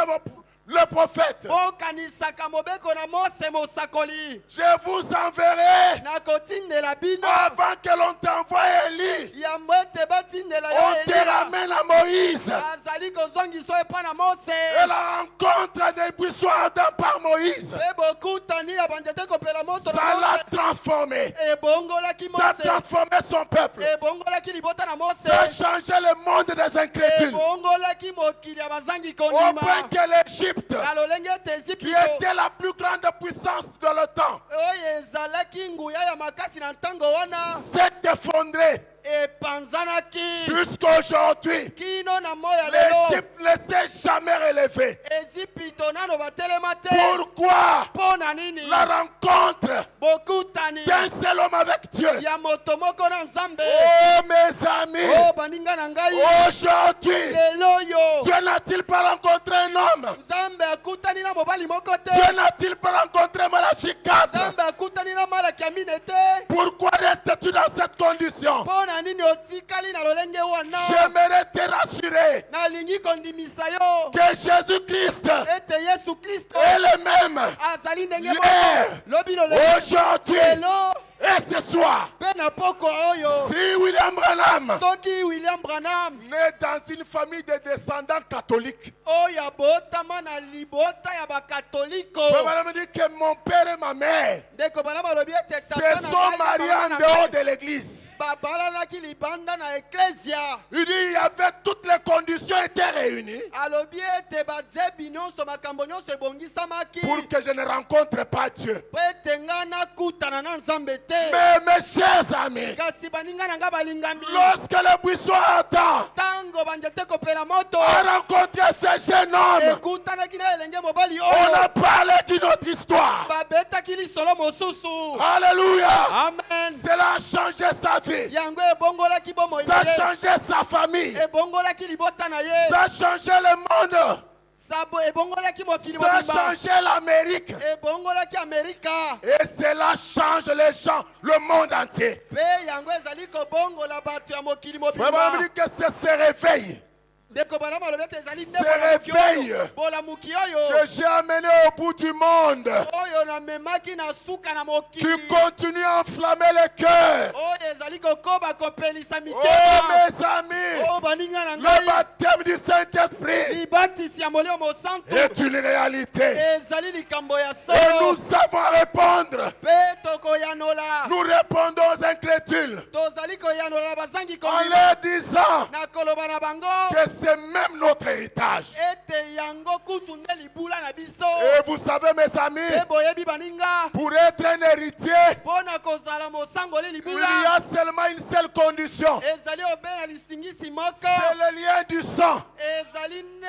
le prophète. bokanisaka mobeko na mose mosakoli Je vous enverrai nakotindela bino avant que l'on t'envoie Élie. yambo ete batindela On yo te Eliya ramène à Moïse. azali kozongisa oyo epa na mose Et la rencontre des buissons ardents par Moïse, mpe bokutani ya banzete kopela moto ça na l'a mose transformé. ebongolaki Ça a mose transformé son peuple. ebongolaki libota na mose Ça a changé le monde des incrédules. ebongolaki mokili ya bazangi Au kondima point que l'Égypte, na lolenge ete qui Ezipito était la plus grande puissance de le temps, oyo ezalaki nguya ya makasi na ntango wana s'est effondrée. epanzanaki Jusqu'aujourd'hui, kino na moya lelo l'Égypte ne s'est jamais relevée. Ezipito nano batelema te Pourquoi? mpo na nini La rencontre bokutani d'un seul homme avec Dieu. ya moto moko na nzambe Oh mes amis, o baninga na ngai aujourd'hui, lelo oyo Dieu n'a-t-il pas rencontré un homme? nzambe akutani na mobali moko te Dieu n'a-t-il pas rencontré Malachie 4? nzambe akutani na malaki ya mine te Pourquoi restes-tu dans cette condition? mpo na nini otikali na lolenge wana J'aimerais te rassurer nalingi kondimisa yo que Jésus-Christ ete yesu kristo est le même azali ndenge hier, moko lobi lolenge aujourd'hui lelo et ce soir. mpe na poko oyo Si William Branham soki william branham naît dans une famille de descendants catholiques, oyo abotama na libota ya bakatoliko je vais me dire que mon père et ma mère ndeko bana balobi ete se tata na sont ngai na mariés mama en na dehors ngai de l'église. babalanaki libanda na eklesia Il dit il y avait toutes les conditions étaient réunies alobi ete bazebi nyonso makambo nyonso ebongisamaki pour que je ne rencontre pas Dieu. po ete ngai nakutana na nzambe te Mais mes chers amis, kasi baninga na ngai balingami lorsque le buisson ardent ntango banzete kopela moto a rencontré ce jeune homme, ekutanaki na elenge mobali on oyo a parlé d'une autre histoire. babetaki lisolo mosusu Alléluia. amen Cela a changé sa vie. yango ebongolaki bomoi Ça na a ye changé sa famille. ebongolaki libota na ye Ça a changé le monde. sabo ebongolaki mokili Ça a mobimba changé l'Amérique. ebongolaki amerika Et cela change les gens, le monde entier. mpe yango ezali kobongola bato ya mokili Vraiment, mobimba me dit que c'est ce réveil ndeko bana balobi ete ezali nde Ce réveil bolamuki que oyo j'ai amené au bout du monde, oyo namemaki na suka na qui mokili continue à enflammer le cœur. oyo ezali kokoba kopelisa Oh mitema mes amis, oyo baninga na le ngai baptême du Saint-Esprit libatisi ya molimo mosantu est une réalité. ezali likambo ya Et nous solo savons répondre. mpe tokoyanola Nous répondons aux incrédules tozali koyanola bazangi en kondima leur disant na koloba na bango que c'est même notre héritage. ete yango kutu nde libula na biso Et vous savez mes amis, mpe boyebi baninga pour être un héritier, mpo na kozala mosangoli il y libula a seulement une seule condition. ezali obela lisingisi moko C'est le lien du sang. ezali nde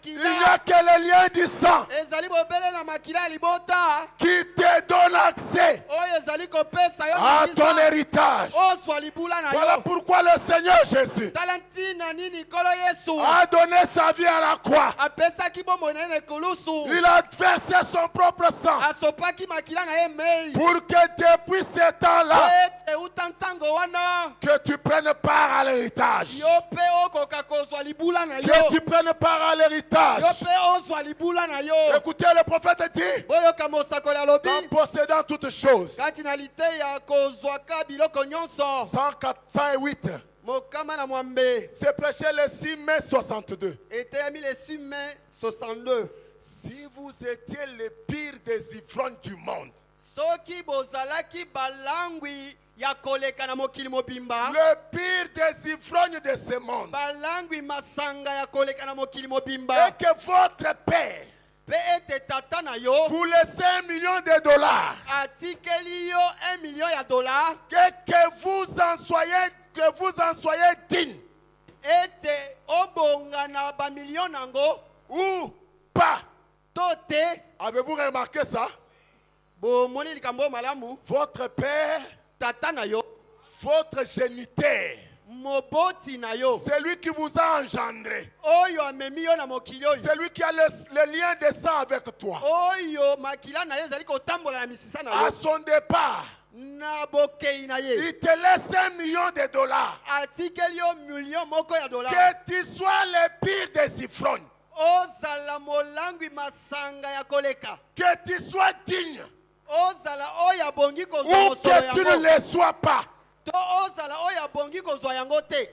Il n'y a makila que le lien du sang ezali bobele na makila ya libota qui te donne accès oyo ezali kopesa yo à ton makisa héritage. ozwa libula na Voilà yo pourquoi le Seigneur Jésus talantina nini kolo Yesu a donné sa vie à la croix. apesaki bomoi na ye na ekulusu Il a versé son propre sang asopaki makila na ye mei pour que depuis ce temps-là, ete uta ntango wana que tu prennes part à l'héritage. yo mpe okoka kozwa libula na yo Que tu prennes part à l'héritage. yo mpe ozwa libula na yo Écoutez, le prophète dit, boyoka mosakoli alobi en possédant toutes choses, kati na liteya kozwaka biloko nyonso 108, mokama na mwambe c'est prêché le 6 mai 62. eteyami le 6 mai 62 Si vous étiez les pires des ivrognes du monde, soki bozalaki balangwi ya koleka na mokili mobimba le pire des ivrognes de ce monde, balangwi masanga ya koleka na mokili mobimba et que votre père mpe ete tata na yo vous laissez $1 million, atikeli yo 1 million ya dola que vous en soyez digne ete obonga na bamilio nango ou pas. to te Avez-vous remarqué ça? bomoni likambo malamu Votre père, tata na yo votre géniteur, moboti na yo celui qui vous a engendré, oyo amemi yo na mokili oyo celui qui a le lien de sang avec toi, oyo makila na ye ezali kotambola na misisa na à yo son départ, na bokei na ye il te laisse $1 million. atikeli yo milio moko ya dola Que tu sois le pire des ivrognes, ozala molangwi masanga ya koleka que tu sois digne ozala oyo abongi kozwa ou mosolo que tu ne yango le sois pas. to ozala oyo abongi kozwa yango te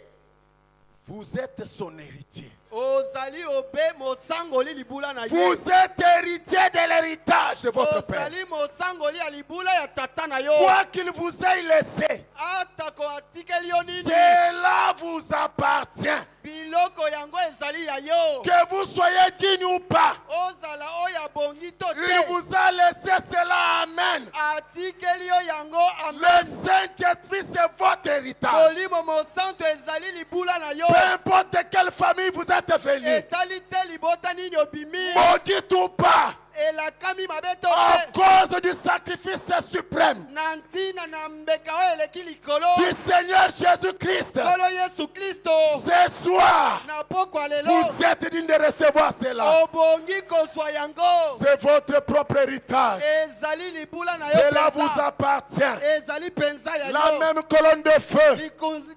Vous êtes son héritier. ozali obe mosangoli libula na ye Vous êtes héritier de l'héritage de votre père. ozali mosangoli ya libula ya tata na yo Quoi qu'il vous ait laissé, atako atikeli yo nini cela vous appartient. biloko yango ezali ya yo Que vous soyez digne ou pas, ozala oyo abongi to il te vous a laissé cela. Amen. atikeli yo yango Le amen Saint-Esprit, c'est votre héritage. molimo mosanto ezali libula na yo Peu importe de quelle famille vous êtes venu, etali te libota nini obimi maudit ou pas, elakami mabe to à te cause du sacrifice suprême na ntina na mbeka oyo eleki likolo du Seigneur Jésus-Christ, kolo yesu kristo ce soir, na pokwa lelo vous êtes digne de recevoir cela. obongi kozwa yango C'est votre propre héritage. ezali libula na yo Cela vous penza appartient. ezali penza ya La yo même colonne de feu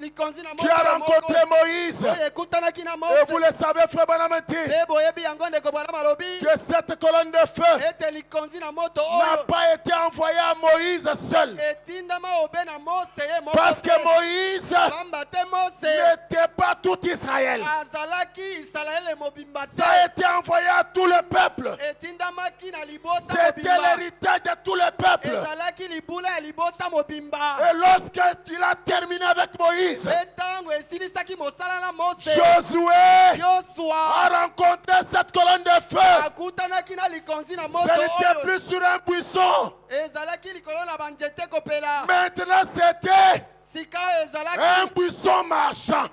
likonzi na qui a moko rencontré Moïse. oyo ekutanaki na Et mose vous le savez, frère Bonamenti, mpe boyebi yango ndeko bwana malobi que cette colonne de feu ete likonzi na moto n'a oyo pas été envoyée à Moïse seul. etindama obe na mose ye moko Parce te. que Moïse pamba te mose n'était pas tout Israël. azalaki isalaele mobimba Ça a te été envoyé à tout le peuple. etindamaki na libota C'était mobimba l'héritage de tout le peuple. ezalaki libula ya libota mobimba Et lorsqu'il a terminé avec Moïse, mpe ntango esilisaki mosala na mose Josué yosua a rencontré cette colonne de feu. akutanaki na likonzi na Ce moto n'était oyo plus sur un buisson. ezalaki likolo na banzete kopela Maintenant, c'était sika un ezalaki buisson marchand.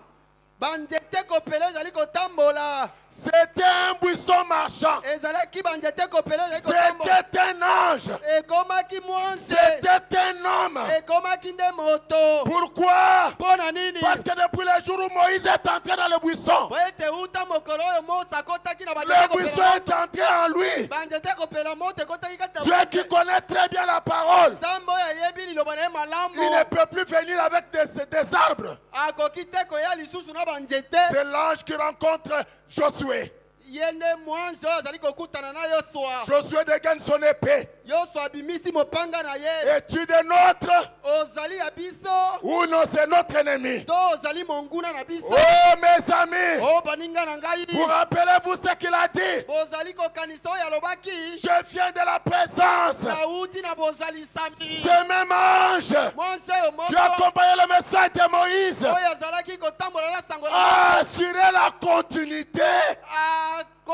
banzete kopela ezali kotambola C'était un buisson marchand. ezalaki banzete kopela ezali kotambola C'était un ange. ekomaki mwonse C'était un homme. ekomaki nde moto Pourquoi? mpo na nini Parce que depuis le jour où Moïse est entré dans le buisson, po ete uta mokolo oyo mose akotaki na le banzete buisson kopela est entré en lui. banzete kopela moto ekotaki kati Dieu qui connaît très bien la parole, nzambe oyo ayebi liloba na ye il ne malamu peut plus venir avec des arbres. akoki te koya lisusu na banzete C'est l'ange qui rencontre Josué. ye nde mwanzi oyo azali kokutana na yosua Josué dégaine son épée. yosua abimisi mopanga na ye Es-tu de notre ozali ya biso ou non, c'est notre ennemi? to ozali monguna na biso Oh mes amis, o baninga na ngai vous rappelez-vous ce qu'il a dit? bozali kokanisa oyo alobaki Je viens de la présence. nauti na bozalisami Ce même ange mwanzi oyo qui moko accompagnait le message de Moïse oyo azalaki kotambola na sango a na assuré la continuité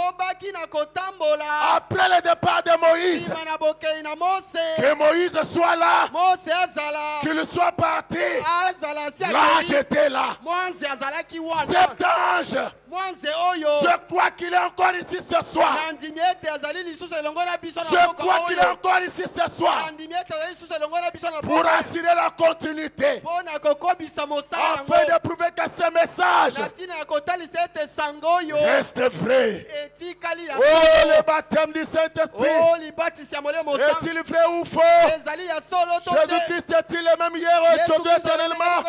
Akobaki na kotambola. Après le départ de Moïse, Sima na bokei na Mose. que Moïse soit là, Mose azala. qu'il soit parti. Azala si Là, akei. j'étais là. Mwanzi azalaki wana. Cet ange, Mwanzi oyo. je crois qu'il est encore ici ce soir. Nandimi ete azali lisusu elongo na biso na Je mboka crois qu'il est oyo. encore ici ce soir Nandimi ete azali lisusu elongo na biso na pour mboka. assurer la continuité, Mpona kokobisa mosala afin yango. de prouver que ce message Na ntina ya kotalisa ete sango oyo reste vrai. etikali ya Oh, le baptême du Saint-Esprit, Oh, libatisi ya molimo sango. est-il vrai ou faux? Ezali ya solo to te. Jésus-Christ est-il le même hier, aujourd'hui, éternellement?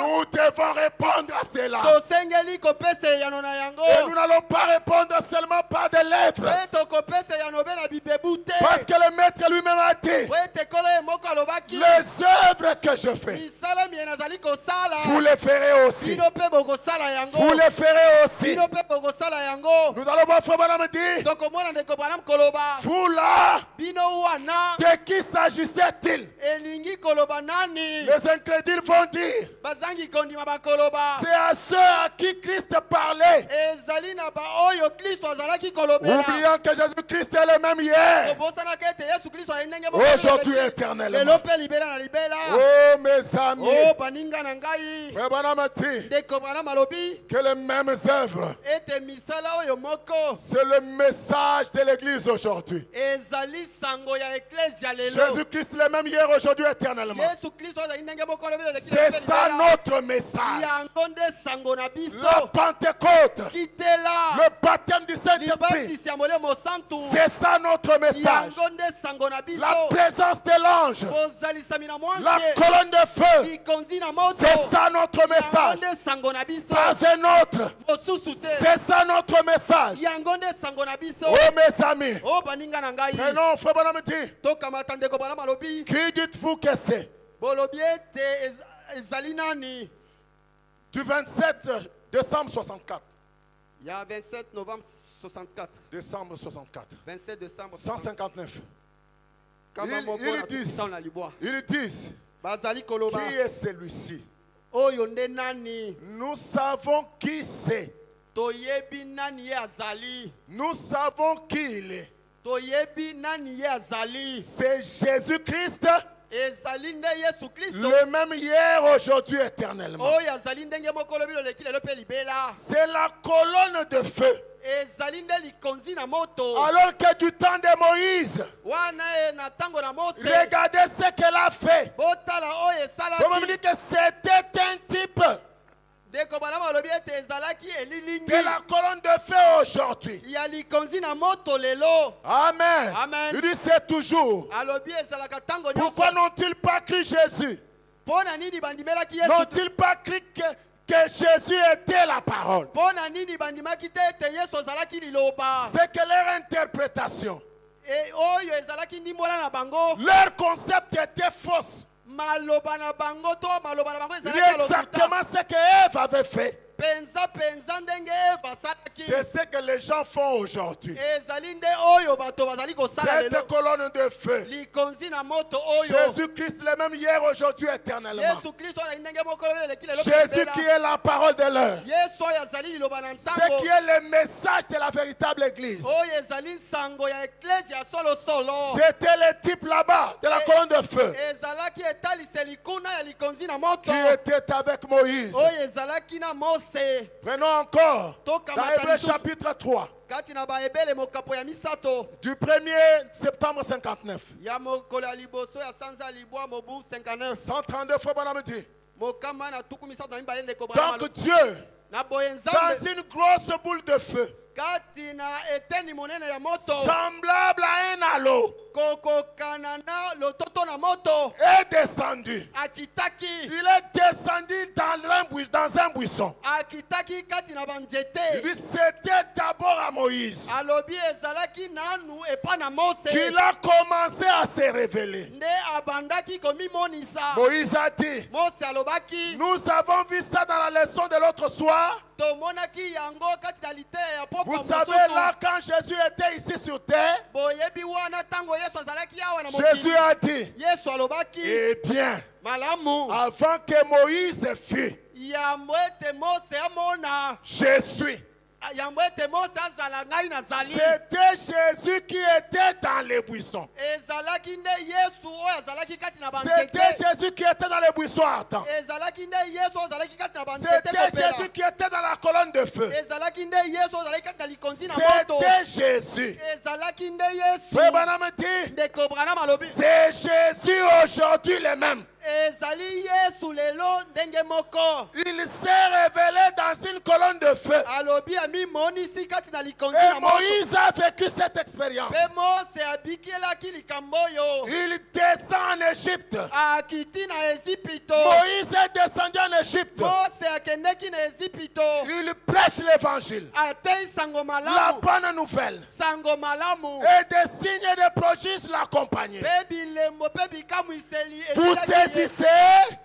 Nous devons répondre à cela. tosengeli kopesa eyano na yango. Et nous n'allons pas répondre seulement par des lèvres. Pe tokopesa eyano be na bibebu te. Parce que le maître lui-même a dit, Po ete kolo ye moko alobaki. les œuvres que je fais, Misala mie nazali kosala. vous les ferez aussi. Bino mpe bokosala yango. Vous les ferez aussi. Bino mpe bokosala yango. Nous allons voir Frère Branham dire, tokomona ndeko Branham koloba. vous là, Bino wana de qui s'agissait-il? elingi koloba nani. Les incrédules vont dire, Bazangi kondima bakoloba. c'est à ceux à qui Christ parlait, Ezali na ba oyo Kristo azalaki kolobela. oubliant que Jésus-Christ est le même hier, Kobosanaka ete Yesu Kristo aye ndenge aujourd'hui, lelo éternellement. mpe libela na libela. Oh, mes amis, Oh, baninga na ngai. Frère Branham a dit Ndeko Branham alobi que les mêmes œuvres, ete misala oyo moko c'est le message de l'Église aujourd'hui. ezali sango ya eklesia lelo. Jésus-Christ le même hier, aujourd'hui, éternellement. Yesu Kristo azali ndenge moko lobela leki C'est ça notre message. yango nde sango na La biso. Pentecôte, Kitela le baptême du Saint-Esprit, libatisi ya molemo santu. c'est ça notre message. Yango nde sango na biso. La présence de l'ange, kozalisami na la mwanzie. colonne de feu, likonzi na moto. c'est ça notre Yango message. nde sango na biso. Pas un autre, mosusu te. c'est ça notre message. yango nde sango na biso. Oh mes amis, o baninga na ngai. prenons Frère Branham dit, tokamata ndeko Branham alobi qui dites-vous que c'est? bolobi ete ezali nani. Du 27 décembre 64. ya 27 novembre 64. Décembre 64. 27 décembre 159. kama moko Ils na disent, tukisana na libwa. ils disent, bazali koloba qui est celui-ci? oyo nde nani. Nous savons qui c'est. toyebi nani ye azali. Nous savons qui il est. toyebi nani ye azali. C'est Jésus-Christ, ezali nde Yesu Kristo. le même hier, aujourd'hui, éternellement. oyo azali ndenge moko lobi loleki lelo mpe libela. C'est la colonne de feu. ezali nde likonzi na moto. Alors que du temps de Moïse, wana ye na ntango na Mose. regardez ce qu'elle a fait. botala oyo Comme on dit esalaki. que c'était un type ndeko Branham alobi ete ezalaki de elilingi la colonne de feu aujourd'hui. ya likonzi na moto lelo. Amen. Amen. Il dit c'est toujours. alobi ezalaka ntango Pourquoi nyonso. n'ont-ils pas cru Jésus? mpo na nini bandimelaki Yesu. N'ont-ils pas cru que Jésus était la parole? mpo na nini bandimaki te ete Yesu azalaki liloba. C'est que leur interprétation, oyo ezalaki ndimbola na bango. leur concept était fausse. maloba na bango to maloba na bango Il dit ezalaki ya lokuta. exactement ce que Ève avait fait. penza ndenge Eva asalaki. C'est ce que les gens font aujourd'hui. ezali nde oyo bato bazali kosala lelo. Cette colonne de feu. likonzi na moto oyo. Jésus-Christ le même hier, aujourd'hui, éternellement. Yesu Kristo azali ndenge moko lobi leleki lelo mpe Jésus libela. qui est la parole de l'heure. Yesu oyo azali liloba na Ce ntango. qui est le message de la véritable église. oyo ezali nsango ya eklesia solosolo. C'était le type là-bas de la colonne de feu ezalaki etaliseli kuna ya likonzi na moto. qui était avec Moïse. oyo ezalaki na Mose. Prenons encore Toka dans Hébreux matalisu. chapitre 3, kati na baebele mokapo ya misato. du 1er septembre 59. ya mokolo ya liboso ya sanza ya libwa mobu 59. 132 Frère Branham dit. mokama na tuku misato na mibale ndeko Branham. Donc Dieu, na boye dans nzambe une grosse boule de feu, kati na eteni monene ya moto. semblable à un halo, kokokana na lototo na moto. est descendu. akitaki. Il est descendu dans un buisson. akitaki kati na Il banzete. dit c'était d'abord à Moïse alobi ezalaki nanu epa na Mose. qu'il a commencé à se révéler. nde abandaki komimonisa. Moïse a dit, Mose alobaki. nous avons vu ça dans la leçon de l'autre soir. tomonaki yango kati na lite ya popo Vous mosusu. savez là quand Jésus était ici sur terre, boyebi wana ntango Yesu azalaki awa na Jésus mokili. a dit, Yesu alobaki. eh bien, malamu. avant que Moïse fût, yambo ete Mose amona. je suis. yambo ete Mose azala ngai nazali. C'était Jésus qui était dans les buissons. Ezalaki nde Yesu oyo azalaki kati na C'était banzete. Jésus qui était dans les buissons ardents. Ezalaki nde Yesu oyo azalaki kati na banzete C'était kopela. Jésus qui était dans la colonne de feu. Ezalaki nde Yesu oyo azalaki kati na likonzi na moto. C'était Jésus. Ezalaki nde Yesu. Frère Branham dit, Ndeko Branham alobi. c'est Jésus aujourd'hui le même. Ezali Yesu lelo ndenge moko. Il s'est révélé dans une colonne de feu. Alobi ami monisi kati na likonzi Et na moto. Moïse a vécu cette expérience. Pe Mose abikielaki likambo oyo. Il descend en Égypte. Akiti na Ezipito. Moïse est descendu en Égypte. Mose akendeki na Ezipito. Il prêche l'évangile. Atei sango La malamu. bonne nouvelle. Sango malamu. Et des signes et des prodiges l'accompagnaient. Pe bilembo pe bikamwiseli. Vous saisissez?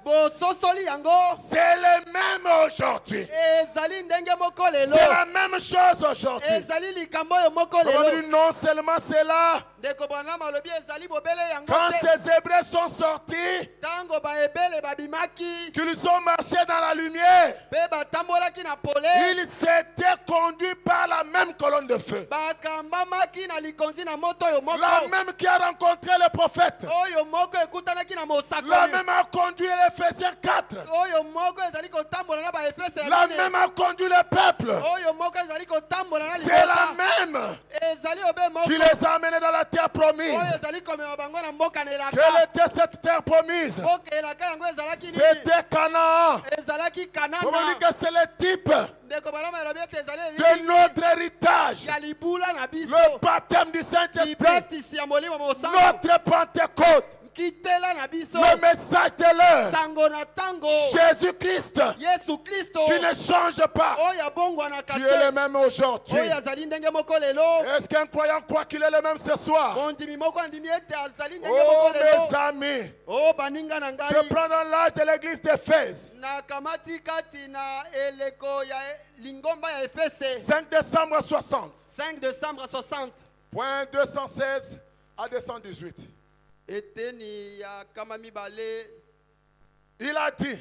Bososoli yango. C'est le même aujourd'hui. Ezali ndenge moko lelo. C'est la même chose aujourd'hui. Ezali likambo oyo moko On lelo. dit non seulement cela. Ndeko Branham alobi ezali bobele yango Quand te. ces Hébreux sont sortis, Tango baebele babimaki. qu'ils ont marché dans la lumière, Pe batambolaki na pole. ils s'étaient conduits par la même colonne de feu. Bakambamaki na likonzi na moto oyo moko. La même qui a rencontré le prophète. Oyo moko ekutanaki na La mosakoli. même a conduit l'Éphésiens 4. Oyo moko ezali kotambola na baefese La ya même nine. a conduit le peuple. Oyo moko ezali kotambola na C'est la libota. même Ezali obe moko. qui les a amenés dans la terre promise. Oyo ezali komema bango na mboka na elaka. Quelle était cette terre promise? Mboka elaka yango ezalaki nini? C'était Canaan. Ezalaki Kanana. Comment dire que c'est le type Ndeko Branham alobi ete ezali de notre héritage? ya libula na biso. Le baptême du Saint-Esprit. Libatisi ya molimo mosango. Notre Pentecôte. Kitela na biso. Le message de l'heure. Sango na tango. Jésus-Christ Yesu Kristo. qui ne change pas. Oyo abongwana Qui est le kate. même aujourd'hui. Oyo azali ndenge moko lelo. Est-ce qu'un croyant croit qu'il est le même ce soir? Mondimi moko andimi ete azali ndenge Oh moko lelo. mes amis, Oh baninga na ngai. je prends dans l'âge de l'église d'Éphèse. Na kamati kati na eleko ya lingomba ya Efese. 5 décembre 60. 5 décembre 60. Point 216 à 218. Eteni ya kama mibale. Il a dit,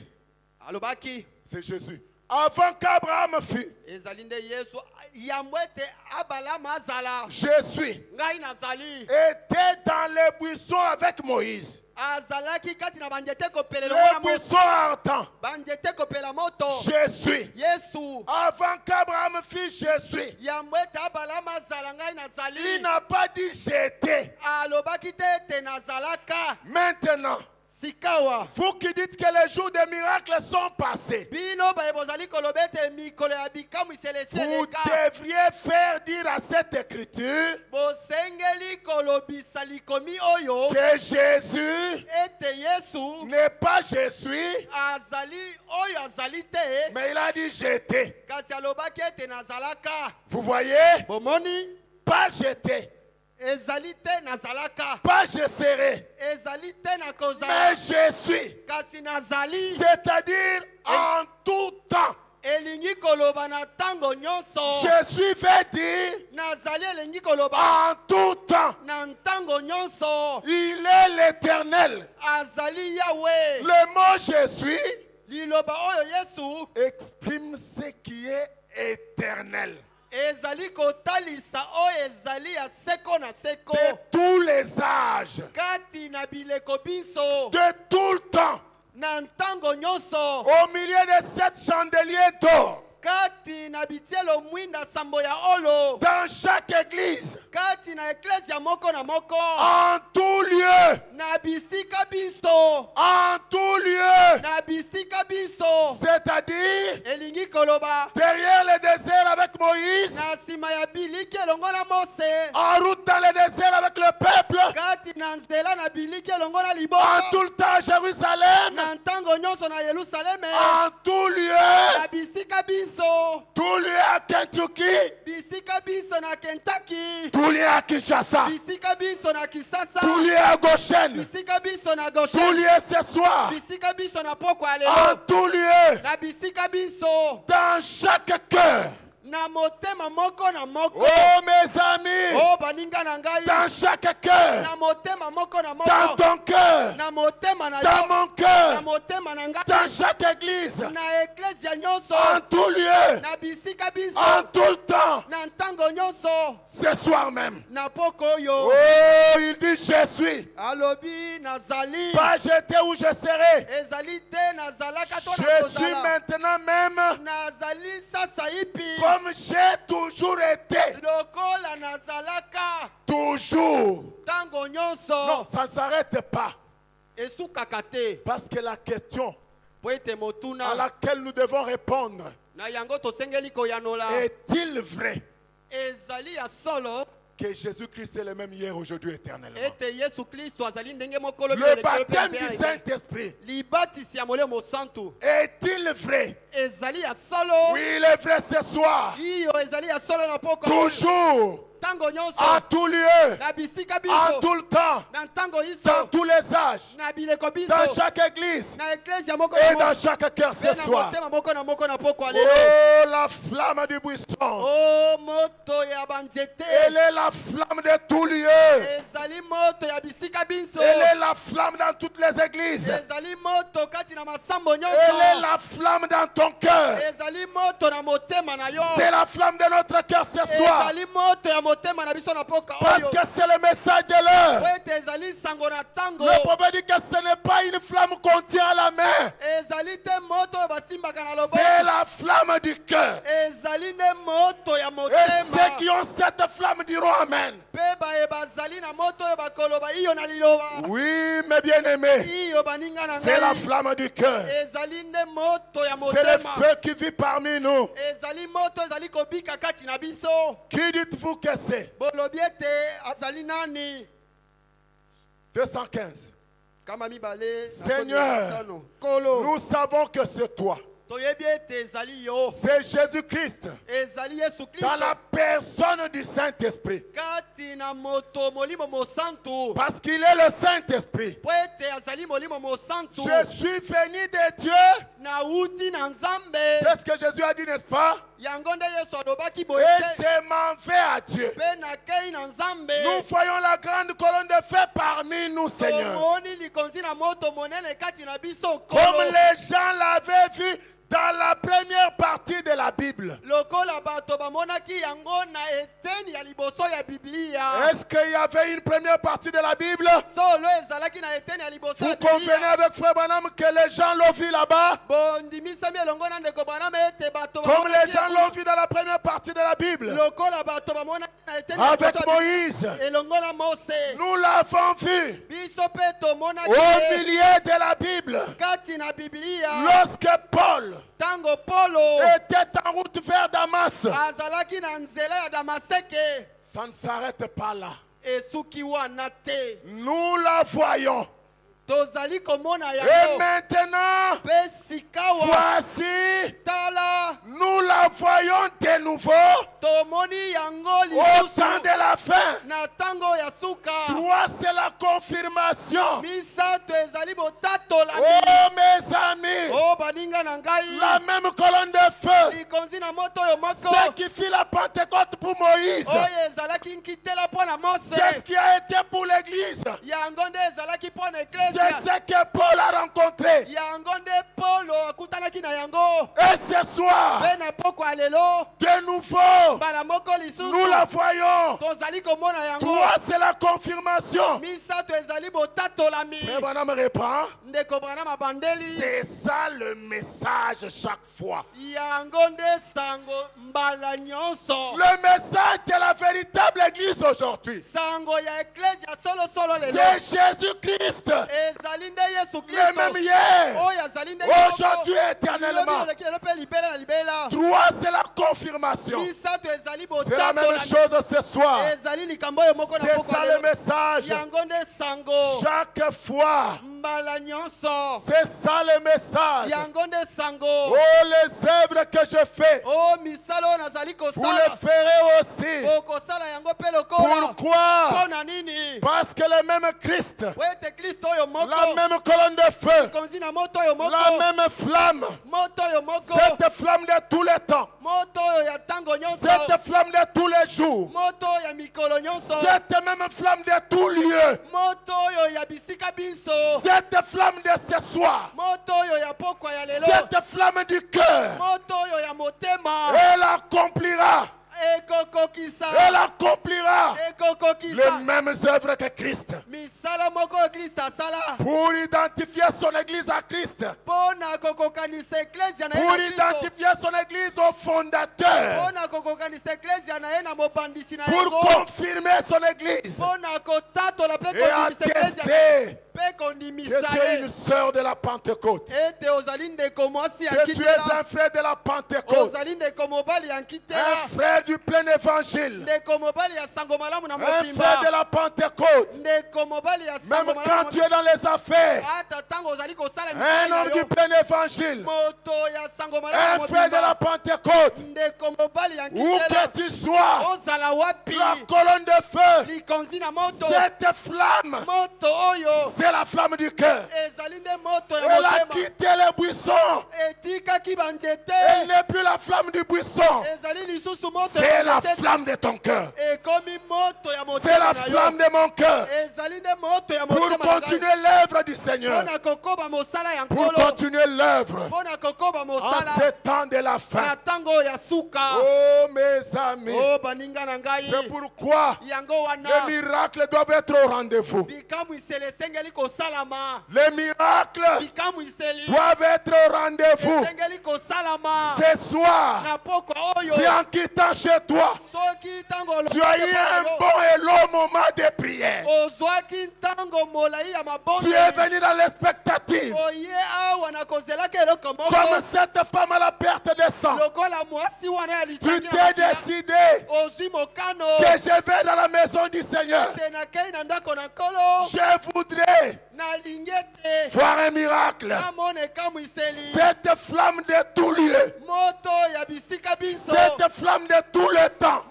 Alobaki. c'est Jésus, avant qu'Abraham fût, Ezali nde Yesu yamwete Abraham azala. je suis, Ngai nazali. était dans les buissons avec Moïse. Azalaki kati na banjete kopela Les longo na buissons moto. ardents. Banjete kopela moto. Je suis. Yesu Avant qu'Abraham fût, je suis. yamwete Abraham azala ngai nazali. Il n'a pas dit j'étais. Alobaki te ete nazalaka. Maintenant, Sikawa. vous qui dites que les jours des miracles sont passés, Bino baye bozali kolobete mikolo ya bikamu vous iseleka. devriez faire dire à cette écriture Bosengeli kolobisa likomi oyo. que Jésus Ete Yesu n'est pas je suis, azali oyo azali te. mais il a dit j'étais. Kasi alobaki ete nazalaka. Vous voyez? Bomoni Pas j'étais, ezali te nazalaka. pas je serai, Ezali te na kozala. mais je suis. Kasi nazali. C'est-à-dire en tout temps. Elingi koloba na tango nyonso. Je suis veut dire Nazali elingi koloba en tout temps. na tango nyonso. Il est l'éternel. Azali Yahweh. Le mot je suis Liloba oyo Yesu exprime ce qui est éternel. ezali kotalisa oyo ezali ya seko na seko. De tous les âges, Kati na bileko biso de tout le temps, na ntango nyonso. au milieu de 7 chandeliers d'or, Kati na bitielo mwinda sambo ya olo. dans chaque église, Kati na eklesia moko na moko. en tout lieu, Na bisika biso. en tout lieu, Na bisika biso. c'est-à-dire Elingi koloba derrière le désert avec Moïse, na nsima ya biliki elongo na Mose. en route dans le désert avec le peuple, Kati na nzela na biliki elongo na en liboka. tout le temps à Jérusalem, Na ntango nyonso na Yerusaleme. en tout lieu, Na bisika biso. tout lieu à Kentucky, Bisika biso na Kentucky. tout lieu à Kinshasa, Bisika biso na Kisasa. tout lieu à Goshen, Bisika biso na tout Goshen. lieu ce soir, Bisika biso na poko ya en lelo. tout lieu, Na bisika biso dans chaque cœur, na motema moko na moko. Oh mes amis, Oh baninga na ngai, dans chaque cœur, na motema moko na moko, dans ton cœur, na motema na dans yo, mon na cœur, motema na ngai, dans chaque église, na eklezia nyonso, en tout lieu, na bisika biso, en tout le temps, na ntango nyonso, ce soir même. na poko oyo. Oh, il dit je suis. Alobi nazali, Pas j'étais où je serai. ezali te nazalaka to na Je suis kozala. maintenant même Nazali sasa ipi, comme j'ai toujours été. lokola nazalaka Toujours. tango Non, nyonso. ça ne s'arrête pas. Esukaka te, Parce que la question po ete à motuna laquelle nous devons répondre, na yango tosengeli koyanola, est-il vrai ezali ya solo que Jésus-Christ est le même hier, aujourd'hui, éternellement? ete Yesu Kristo azali ndenge mokolo Le baptême du Saint-Esprit, libatisi ya molemo santu est-il vrai? ezali ya solo. Oui, il est vrai ce soir. Iyo ezali ya solo na poko Toujours, tango nyonso, en tout lieu, na bisika en biso, tout le temps, na ntango dans iso, tous les âges, na bileko biso, dans chaque église na eklezia moko et na dans moko, chaque cœur pe ce na soir. motema moko na poko alelo. Oh, la flamme du buisson. Oh moto ya banzete, Elle est la flamme de tout lieu. ezali moto ya bisika biso, Elle est la flamme dans toutes les églises. ezali moto kati na masambo Elle est nyonso, la flamme dans ton cœur. ezali moto na motema na yo, C'est la flamme de notre cœur ce soir. ezali moto ya motema na biso na poka Parce oyo, que c'est le message de l'heure. po ete ezali sango na tango, Le prophète dit que ce n'est pas une flamme qu'on tient à la main. ezali te moto oyo basimbaka na C'est loboko, la flamme du cœur. ezali nde moto ya Et motema. ceux qui ont cette flamme diront Amen. Pe baye bazali na moto oyo bakoloba iyo na liloba, Oui, mes bien-aimés. iyo baninga na C'est la ngai, flamme du cœur. ezali nde moto ya C'est le motema, feu qui vit parmi nous. ezali moto ezali kobika kati na biso. Qui dites-vous que c'est? Bolobi ete azali nani? 215. Kama mibale na Seigneur, koni mitano. Kolo, nous savons que c'est toi. toyebi ete ezali yo, C'est Jésus-Christ ezali Yesu dans Kristo la personne du Saint-Esprit. kati na moto molimo mosantu, Parce qu'il est le Saint-Esprit. po ete azali molimo mosantu, Je suis venu de Dieu. nauti na Nzambe. C'est ce que Jésus a dit, n'est-ce pas? Yango nde Yesu alobaki Et boye te, je m'en vais à Dieu. pe nakei na Nzambe. Nous voyons la grande colonne de feu parmi nous, Seigneur. Tomoni likonzi na moto monene kati na biso Comme kolo, les gens l'avaient vu dans la première partie de la Bible. lokola bato bamonaki yango na eteni ya liboso ya Biblia. Est-ce qu'il y avait une première partie de la Bible? Solo ezalaki na eteni ya liboso Vous ya convenez Biblia. avec Frère Branham que les gens l'ont vu là-bas? Bondimisami elongo na ndeko Branham ete bato Comme les bamonaki gens yango, l'ont vu dans la première partie de la Bible. lokola bato bamonaki na eteni ya Avec liboso ya Biblia. Moïse. Elongo na Mose, Nous l'avons vu biso pe tomonaki au milieu de la Bible. kati na Biblia. Lorsque Paul Tango Polo était en route vers Damas. azalaki na nzela ya Damaseke, Ça ne s'arrête pas là. esuki wana te, Nous la voyons. tozali komona Et yango. maintenant, Pe sikawa voici, tala nous la voyons de nouveau tomoni yango au temps lisusu de la fin. na tango ya suka. 3, c'est la confirmation. Misato ezali botatolami. Oh, mes amis, O baninga na ngai, la même colonne de feu. likonzi na moto oyo Ce moko qui fit la Pentecôte pour Moïse, oyo ezalaki nkitela mpo na c'est ce Mose, qui a été pour l'Église. yango nde ezalaki mpo na C'est eklesia, ce que Paul a rencontré. yango nde Polo akutanaki na yango. Et ce soir, Pe na poko ya lelo de nouveau, mbala moko lisusu nous la voyons. tozali komona yango. 3, c'est la confirmation. Misato ezali botatolami. Frère Branham répond. Ndeko Branham abandeli, C'est ça le message chaque fois. yango nde sango mbala nyonso. Le message de la véritable église aujourd'hui. Sango ya eklesia solo solo lelo C'est Jésus-Christ, ezali nde Yesu le Kristo même hier, oyo azali nde aujourd'hui et éternellement. eleki lelo mpe libela na libela. 3, c'est la confirmation. Misato ezali C'est la même botatolami. chose ce soir. Ezali likambo oyo moko na C'est poko ça ya le lelo. message. Yango nde sango Chaque fois, mbala nyonso. c'est ça le message. Yango nde sango. Oh, les œuvres que je fais, O misala oyo nazali vous kosala, les ferez aussi. okosala yango mpe lokola. Pourquoi? Mpo na nini? Parce que le même Christ, Po ete Kristo oyo la moko, même colonne de feu, konzi na moto oyo la moko, même flamme, moto oyo moko, cette flamme de tous les temps, moto oyo ya ntango ntango nyonso. Cette flamme de tous les jours. Moto ya mikolo nyonso. Cette même flamme de tous lieux. Moto oyo ya bisika biso. Cette flamme de ce soir. Moto oyo ya pokwa ya lelo. Cette flamme du cœur. Moto oyo ya motema. Elle accomplira. Elle accomplira les mêmes œuvres que Christ. Pour identifier son église à Christ. Pour identifier son église au fondateur. Pour confirmer son église. Et attester que tu es une sœur de la Pentecôte. Que tu es un frère de la Pentecôte. Un frère du plein évangile. Un frère de la Pentecôte. Même quand tu es dans les affaires. Un homme du plein évangile. Un frère de la Pentecôte. Où que tu sois. La colonne de feu. Cette flamme. C'est la flamme du cœur. Elle a quitté les buissons. Elle n'est plus la flamme du buisson. C'est la flamme de ton cœur. C'est la flamme de mon cœur. Pour continuer l'œuvre du Seigneur. Pour continuer l'œuvre en ce temps de la fin. Oh mes amis. C'est pourquoi les miracles doivent être au rendez-vous. Les miracles doivent être au rendez-vous. Ce soir, si en quittant chez toi, tu as eu un bon et long moment de prière. Tu es venu dans l'expectative. Comme cette femme à la perte de sang. Tu t'es décidé que je vais dans la maison du Seigneur. Je voudrais voir un miracle. Cette flamme de tout lieu. Cette flamme de tout le temps.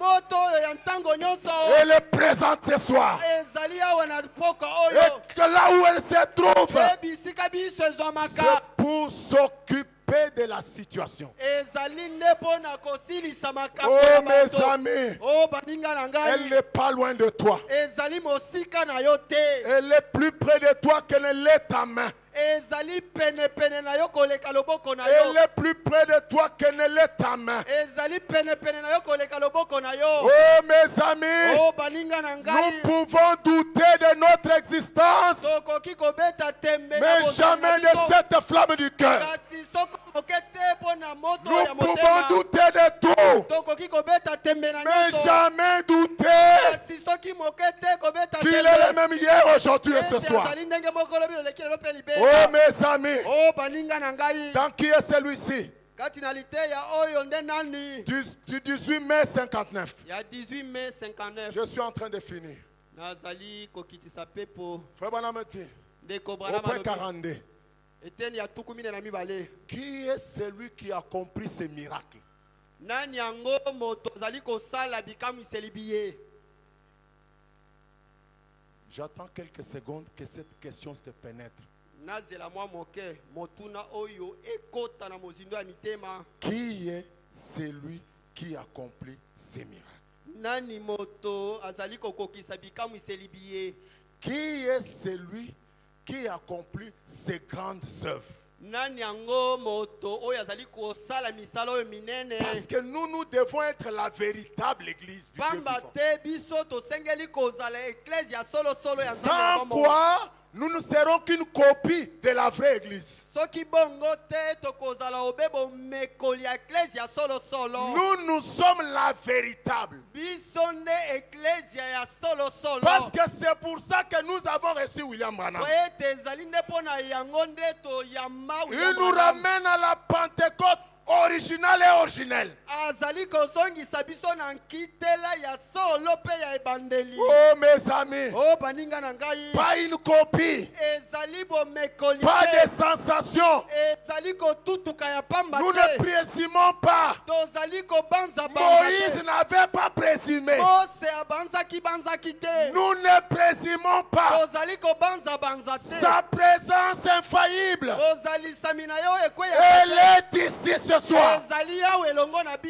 Elle est présente ce soir. Et que là où elle se trouve, c'est pour s'occuper de la situation. Oh mes amis, elle n'est pas loin de toi. Elle est plus près de toi qu'elle ne l'est ta main. Elle est plus près de toi qu'elle ne l'est ta main. Oh mes amis, nous pouvons douter de notre existence, mais jamais de cette flamme du cœur. Nous pouvons douter de tout, mais jamais douter qu'il est le même hier, aujourd'hui et ce soir. Oh mes amis, dans qui est celui-ci? Du 18 mai 59. Je suis en train de finir. Frère Banameti, au point 42. Qui est celui qui a compris ces miracles? J'attends quelques secondes que cette question se pénètre. Qui est celui qui accomplit ces miracles? Qui est celui qui accomplit ces grandes œuvres? Parce que nous devons être la véritable église du Dieu vivant. Sans quoi nous ne serons qu'une copie de la vraie église. Nous sommes la véritable. Parce que c'est pour ça que nous avons reçu William Branham. Il nous ramène à la Pentecôte original et originel. Oh mes amis, pas une copie, pas des sensations. Nous ne présumons pas Moïse n'avait pas présumé. Nous ne présumons pas. Sa présence infaillible, elle est ici ce soir.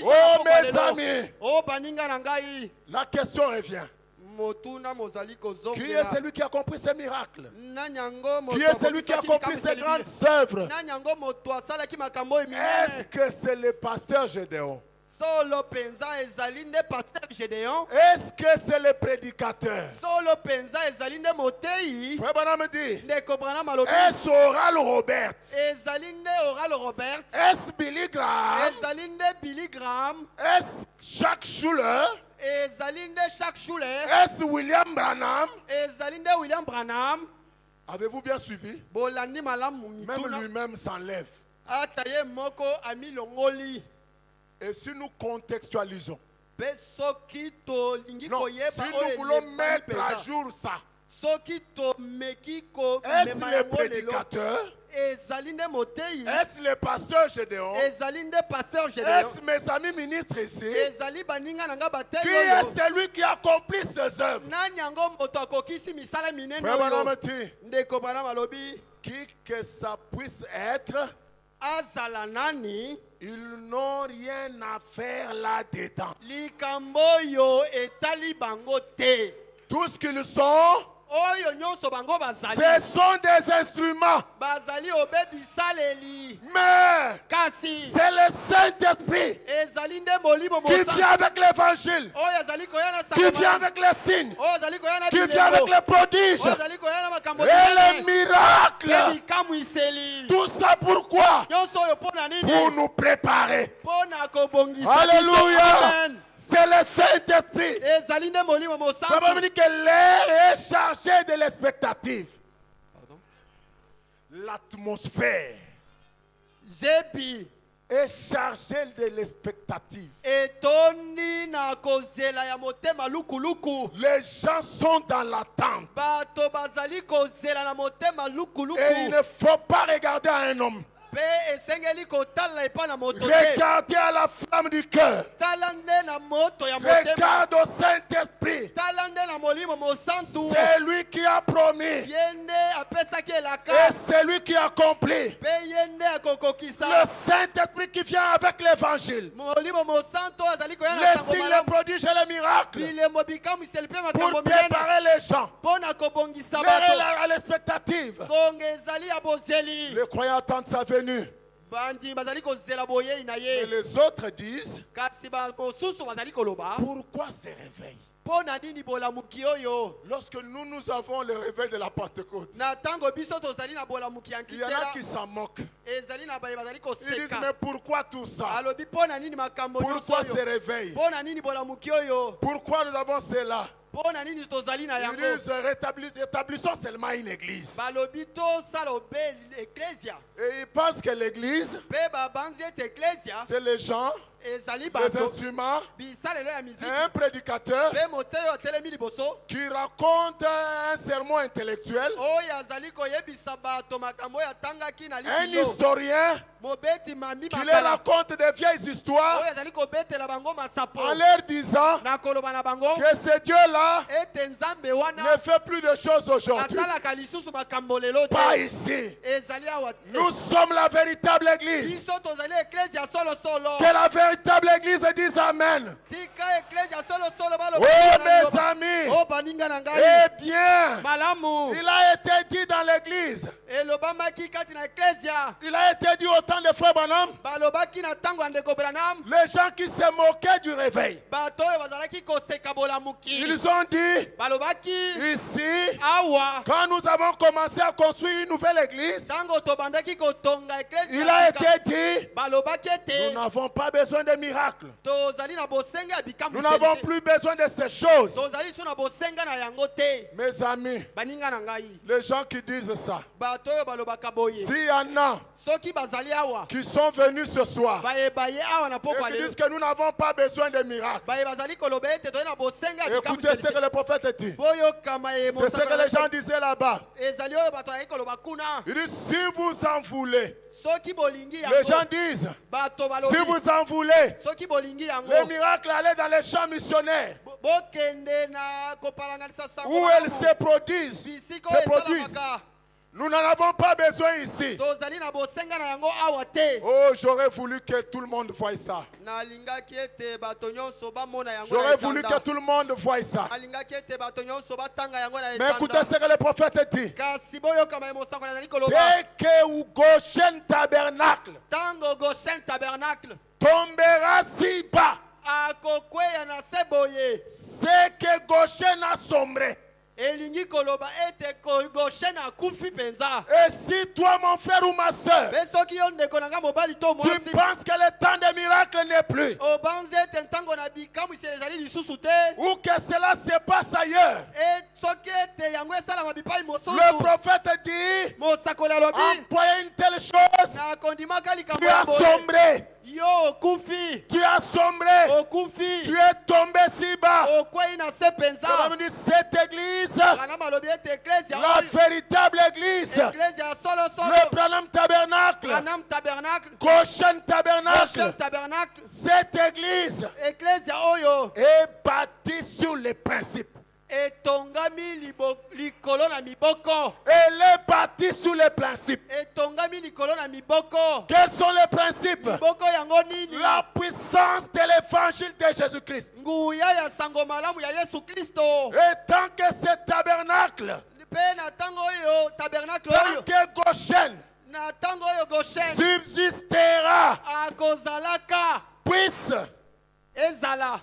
Oh mes amis, la question revient. Qui est celui qui a compris ces miracles? Qui est celui qui a compris ces grandes œuvres? Est-ce que c'est le pasteur Gédéon? Est-ce que c'est le prédicateur? Frère Branham dit, est-ce Oral Robert? Est-ce Billy Graham? Est-ce Jacques Schuller? Est-ce William Branham? Avez-vous bien suivi? Même lui-même s'enlève. Et si nous contextualisons, non, si nous voulons mettre à jour ça, est-ce le prédicateur? Est-ce le pasteur Gédéon? Est-ce mes amis ministres ici? Qui est celui qui accomplit ces œuvres? Frère Branham dit, qui que ça puisse être, ils n'ont rien à faire là-dedans. Tout ce qu'ils sont, ce sont des instruments. Mais c'est le Saint-Esprit qui vient avec l'évangile, qui vient avec les signes, qui vient avec les prodiges et les miracles. Tout ça pourquoi? Pour nous préparer. Alléluia. C'est le Saint-Esprit. Ça veut dire que l'air est chargé de l'expectative. L'atmosphère est chargée de l'expectative. Les gens sont dans l'attente. Et il ne faut pas regarder à un homme. Regardez à la flamme du cœur. Regarde au Saint-Esprit. C'est lui qui a promis. Et c'est lui qui accomplit. Le Saint-Esprit qui vient avec l'évangile. Les signes, les prodiges et les miracles. Pour préparer les gens. À l'expectative. Les croyants attendent sa venue. Et les autres disent, pourquoi ce réveil? Lorsque nous avons le réveil de la Pentecôte, il y en a qui s'en moquent. Ils disent, mais pourquoi tout ça? Pourquoi ce réveil? Pourquoi nous avons cela? Ils disent, rétablissons seulement une église. Et ils pensent que l'église, c'est les gens, les instruments, et un prédicateur qui raconte un sermon intellectuel, un historien qui leur raconte des vieilles histoires en leur disant que ce Dieu-là ne fait plus de choses aujourd'hui. Pas ici. Nous sommes la véritable église. Que la véritable église dise Amen. Oh mes amis. Eh bien, il a été dit dans l'église. Il a été dit au temps de Frère Branham. Les gens qui se moquaient du réveil. Ils ont dit ici, quand nous avons commencé à construire une nouvelle église, il a été dit, nous n'avons pas besoin de miracles. Nous n'avons plus besoin de ces choses. Mes amis, les gens qui disent ça, s'il y en a qui sont venus ce soir et qui disent que nous n'avons pas besoin de miracles, écoutez ce que le prophète dit. C'est ce que les gens disaient là-bas. Il dit, si vous en voulez, soki bolingi Les yango gens disent, bato si balobi vous en voulez, soki bolingi yango les miracles allaient dans les champs missionnaires bokende na kopalanganisa sango où elles se produisent. bisika Se oyo produisent. esalamaka Nous n'en avons pas besoin ici. tozali na bosenga na yango awa te Oh, j'aurais voulu que tout le monde voie ça. nalingaki ete bato nyonso bamona yango J'aurais na voulu que etanda tout le monde voie ça. nalingaki ete bato nyonso batanga yango na Mais écoutez etanda ce que le prophète dit. kasi boyokama ye mosango nazali koloba Dès que Goshen tabernacle ntango Goshen tabernacle tombera si bas, akokweya na se boye c'est que Goshen a sombré. elingi koloba ete Goshen akufi penza Et si toi, mon frère ou ma soeur, mpe soki yo ndeko na nga mobali to tu mwasi penses que le temps des miracles n'est plus, obanzi ete ntango na bikamwiselo ezali lisusu te ou que cela se passe ailleurs, soki ete yango esalama bipai le mosusu prophète dit, mosakoli alobi employer une telle chose, nakondimaka likambo tu ya as boye sombré, yo okufi tu as sombré, okufi tu es tombé si bas. okwei na se penza Comme dit cette église, kana malobi ete eklezia la oyo véritable église, eklezia ya solosolo le Branham Tabernacle, anam tabernacle Goshen Goshen Tabernacle, tabernacle cette église eklezia oyo est bâtie sur les principes. etongami likolo na miboko Elle est bâtie sur les principes. etongami likolo na miboko Quels sont les principes? miboko yango nini La puissance de l'évangile de Jésus-Christ. nguya ya sango malamu ya yesu kristo Et tant que ce tabernacle, mpe na ntango oyo tabernacle tant oyo que Goshen na ntango oyo Goshen subsistera, akozalaka puisse ezala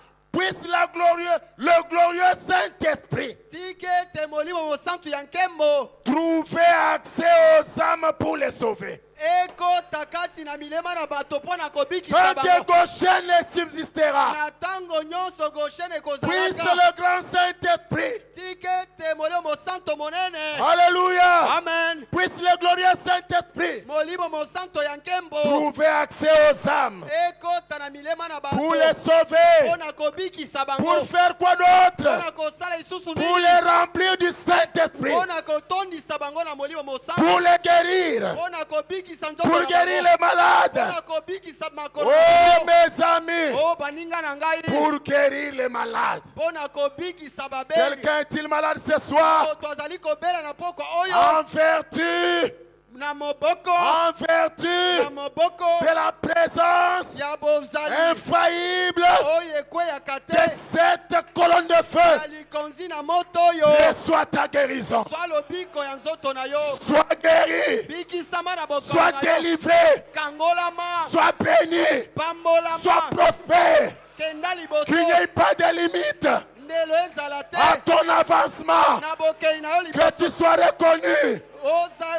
le glorieux Saint-Esprit tike ete molimo mosantu ya nkembo trouver accès aux âmes pour les sauver. ekota kati na milema na bato mpo na kobikisa Tant que bango Goshen subsistera, na ntango nyonso Goshen puisse ekozalaka le grand Saint-Esprit, tike ete molimo mosantu monene alléluia, amen puisse le glorieux Saint-Esprit molimo mosantu ya nkembo trouver accès aux âmes ekota na milema na bato pour les sauver. mpo na kobikisa bango Pour faire quoi mpo d'autre? na kosala lisusu Pour nini les remplir du Saint-Esprit, mpo na kotondisa bango na molimo mosantu pour les guérir, mpo na kobikisa nzoto pour na guérir bango les mpo malades. na kobikisa makolo na Oh bango. mes amis, o baninga na ngai pour guérir les malades. mpo na kobikisa babeli Quelqu'un est-il malade ce soir? moto azali kobela na pokwa oyo En vertu, na moboko en vertu na moboko de la présence ya bozali infaillible oyo ekweyaka de te cette colonne de feu, na likonzi na moto oyo reçois ta guérison. zwa lobiko ya nzoto na yo Sois guéri, bikisama na bokono sois na yo délivré, kangolama sois béni, sois pambolama prospère. kenda Qu'il liboso n'y ait pas de limite ndelo ezala te à ton avancement. na bokei na yo Que liboso tu sois reconnu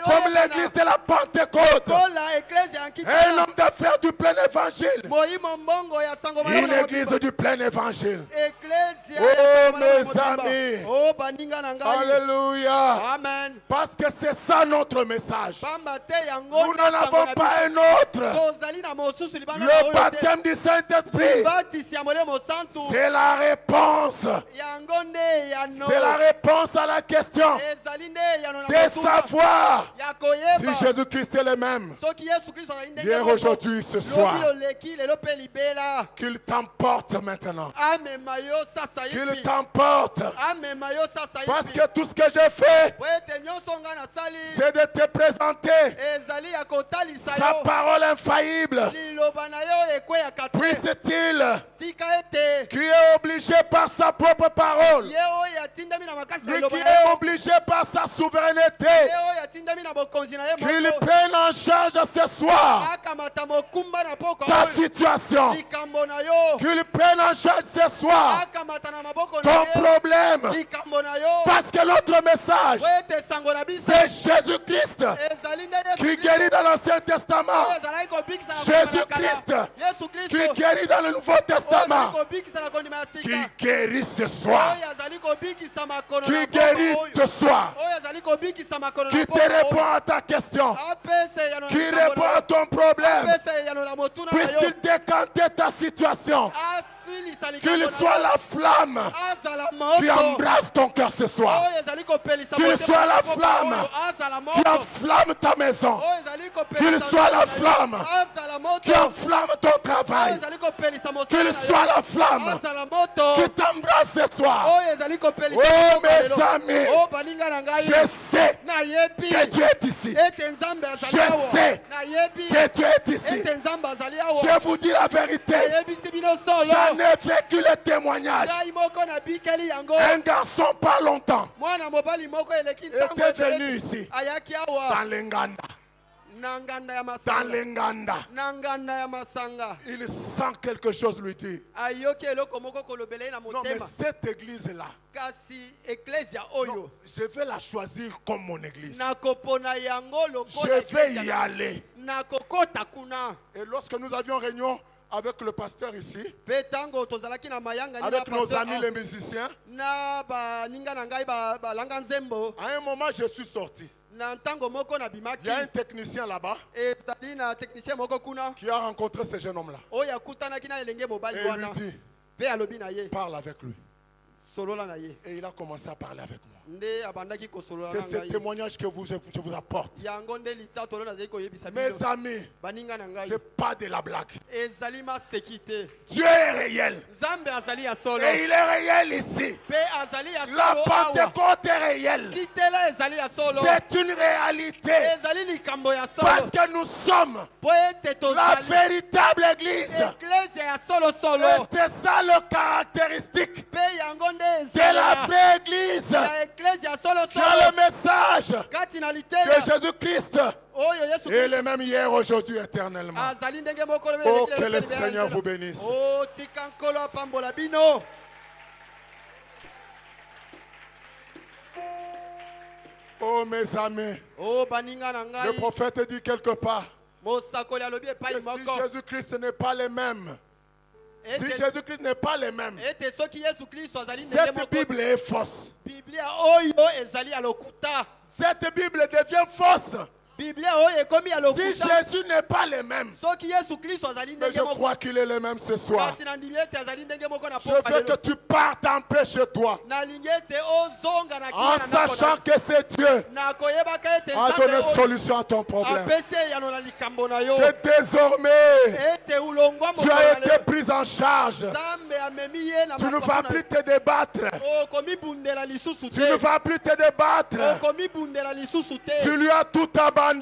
comme l'église de la Pentecôte. kola eklezia ya Un nkitana homme d'affaires du plein évangile. moyimo mbongo ya sango malamu Une na église mobimba. du plein évangile. Eklezia Oh, ya sango malamu na mes mobimba. amis. Oh, baninga na ngai Alléluia. amen Parce que c'est ça notre message. pamba te yango Nous n'en nde sango avons na pas biso. un autre. tozali na mosusu libanda na Le oyo te baptême du Saint-Esprit, batisi ya molimo santu c'est la réponse. yango nde yano C'est la réponse à la question ezali nde yano na de motuka savoir ya si koyeba Jésus-Christ est le même soki yesu kristo azali ndenge hier, moko. aujourd'hui, ce soir. lobi oleki lelo mpe libela Qu'il t'emporte maintenant. amema yo sasa Qu'il yipi t'emporte. amema yo sasa Parce yipi que tout ce que je fais, po ete nyonso nga nasali c'est de te présenter ezali ya kotalisa sa yo parole infaillible. liloba na yo ekweyaka te Puisse-t-il, tika ete qui est obligé par sa propre parole, ye oyo atindami na makasi na lui qui liloba na est yo obligé par sa souveraineté, ye oyo atindami na bokonzi na ye qu'il moko prenne en charge ce soir akamata mokumba na pokwa ta oyo situation, likambo na yo qu'il prenne en charge ce soir akamata na maboko na ton ye problème. likambo na yo Parce que notre message, po ete sango na biso c'est Jésus-Christ ezali nde Yesu qui Kristo guérit dans l'Ancien Testament, oyo azalaki kobikisa na Jésus-Christ kala. Yesu qui Kristo guérit dans le Nouveau oyo azali Testament, kobikisa na kondima ya qui sika guérit ce soir, oyo azali kobikisa makono qui na guérit pokwa ce oyo soir, oyo azali kobikisa makono qui na te pokwa répond oyo à ta question, apesa eyano na qui likambo répond na à yo ton problème. apesa eyano na motuna na yo Puisse-t-il décanter ta situation asilisa Qu'il soit la flamme qui embrasse ton cœur ce soir. Qu'il soit la flamme qui enflamme ta maison. Qu'il soit la flamme qui enflamme ton travail. Qu'il soit la flamme qui t'embrasse ce soir. Oh mes amis, je sais que Dieu est ici. Je sais que Dieu est ici. Je vous dis la vérité. J'en ai vécu le témoignage. Un garçon pas longtemps était venu ici dans l'Enganda. Dans l'Enganda. Il sent quelque chose lui dire. Non, mais cette église-là, je vais la choisir comme mon église. Je vais y aller. Et lorsque nous avions réunion avec le pasteur ici, avec nos amis les musiciens, à un moment je suis sorti. Il y a un technicien là-bas qui a rencontré ce jeune homme-là. Et il lui dit, parle avec lui. Et il a commencé à parler avec moi. C'est ce témoignage que je vous apporte. Mes amis, ce n'est pas de la blague. Dieu est réel. Et il est réel ici. La Pentecôte est réelle. C'est une réalité. Parce que nous sommes la véritable église. Et c'est ça le caractéristique de la vraie église. Qui a le message que Jésus-Christ est le même hier, aujourd'hui, éternellement. Oh, que le Seigneur vous bénisse. Oh, mes amis, le prophète dit quelque part que si Jésus-Christ n'est pas le même, si Jésus-Christ n'est pas le même, cette Bible est fausse. Cette Bible devient fausse. Si Jésus n'est pas le même, mais je crois qu'il est le même ce soir. Je veux que tu partes en paix chez toi, en sachant que c'est Dieu qui a donné solution à ton problème. Que désormais, tu as été pris en charge. Tu ne vas plus te débattre. Tu ne vas plus te débattre. Tu lui as tout abandonné. Il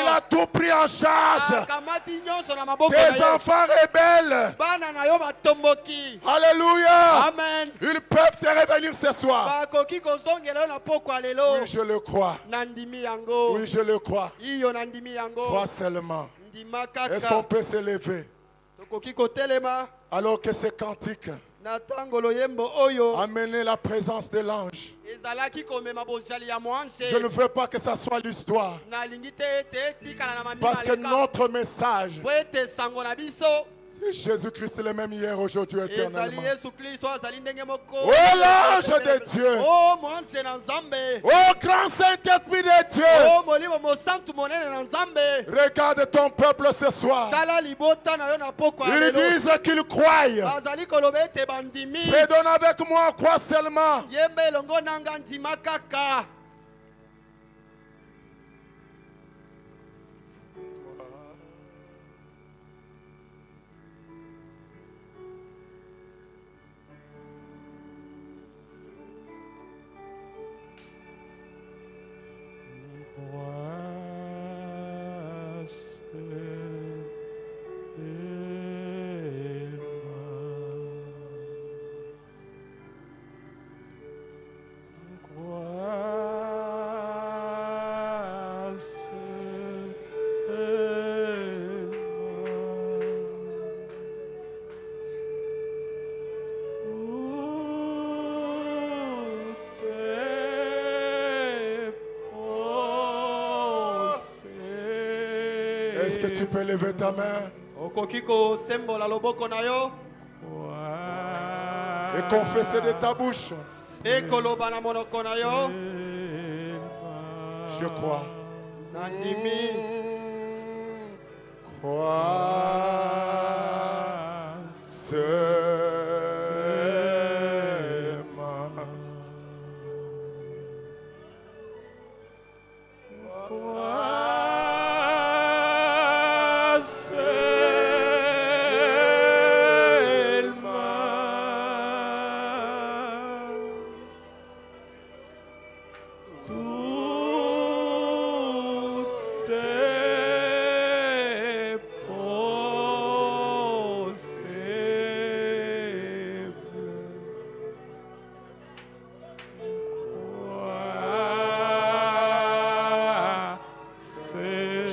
a tout pris en charge. Tes enfants rebelles, alléluia, Amen. ils peuvent te revenir ce soir. Oui, je le crois. Oui, je le crois. Crois seulement. Est-ce qu'on peut s'élever alors que ce cantique amener la présence de l'ange? Je ne veux pas que ça soit l'histoire, parce que notre message, c'est Jésus-Christ le même hier, aujourd'hui, éternellement. Oh l'ange de Dieu, oh grand Saint-Esprit de Dieu, regarde ton peuple ce soir. Ils disent qu'ils croient. Fredonne avec moi, crois seulement. Est-ce que tu peux lever ta main et confesser de ta bouche? Je crois. Crois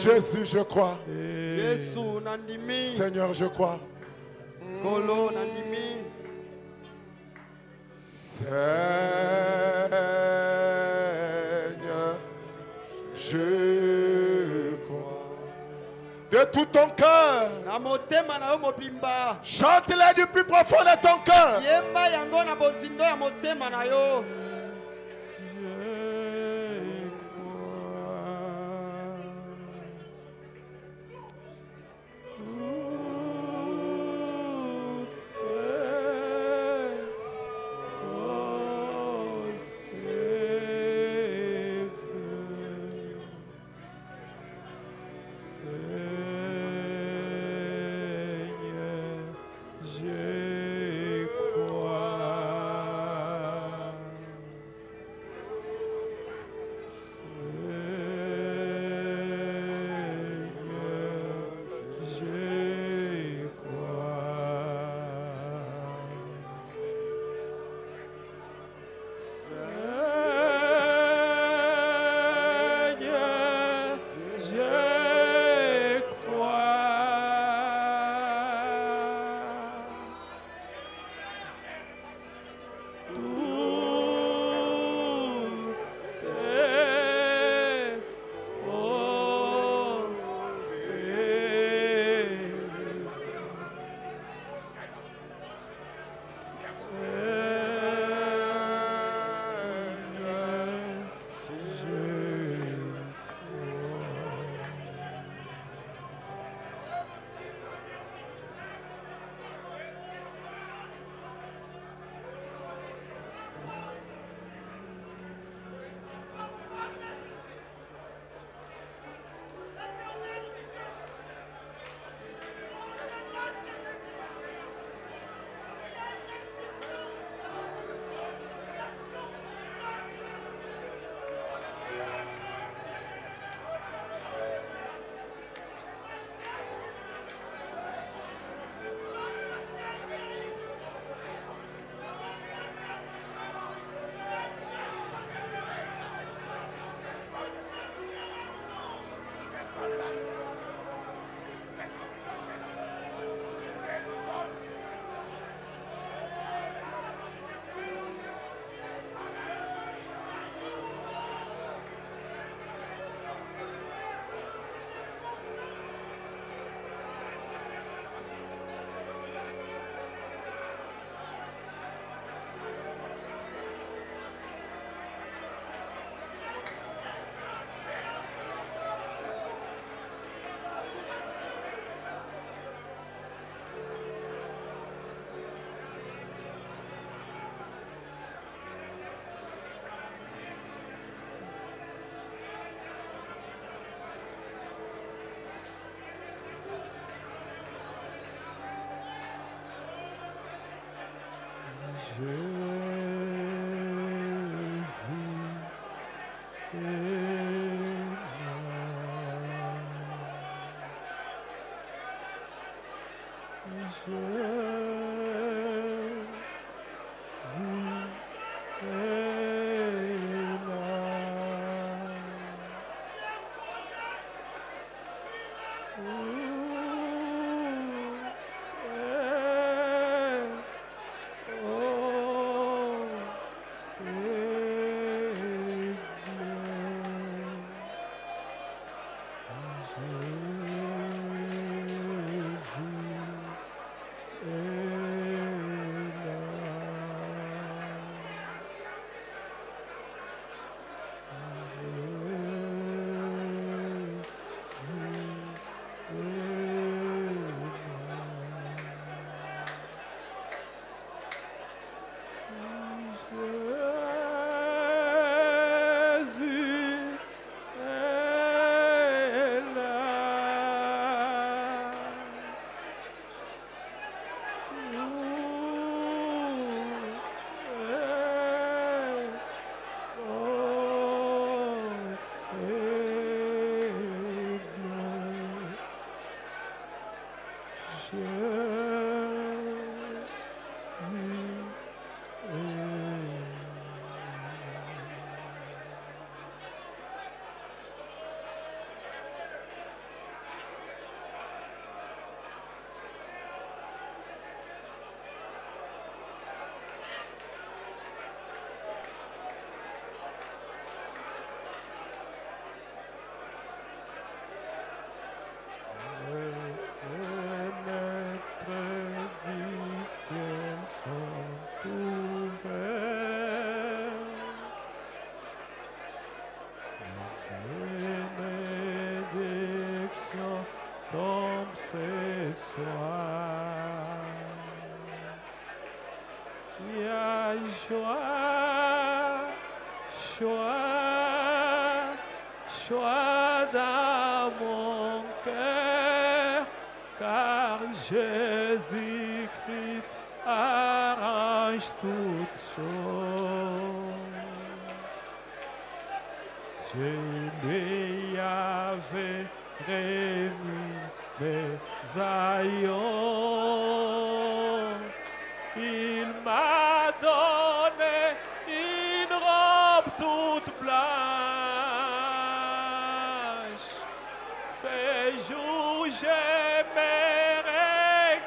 Jésus, je crois. Yesu nandimi. Seigneur, je crois. Kolo nandimi. Seigneur, je crois. De tout ton cœur. Na motema na yo mobimba. Chante-les du plus profond de ton cœur. Yemba yango na bozindo ya motema na yo. soir. Il y a joie, joie, joie dans mon cœur, car Jésus-Christ arrange toutes choses. Je lui avais remis mes aïeux. Il m'a donné une robe toute blanche. Ces jours, j'aimerais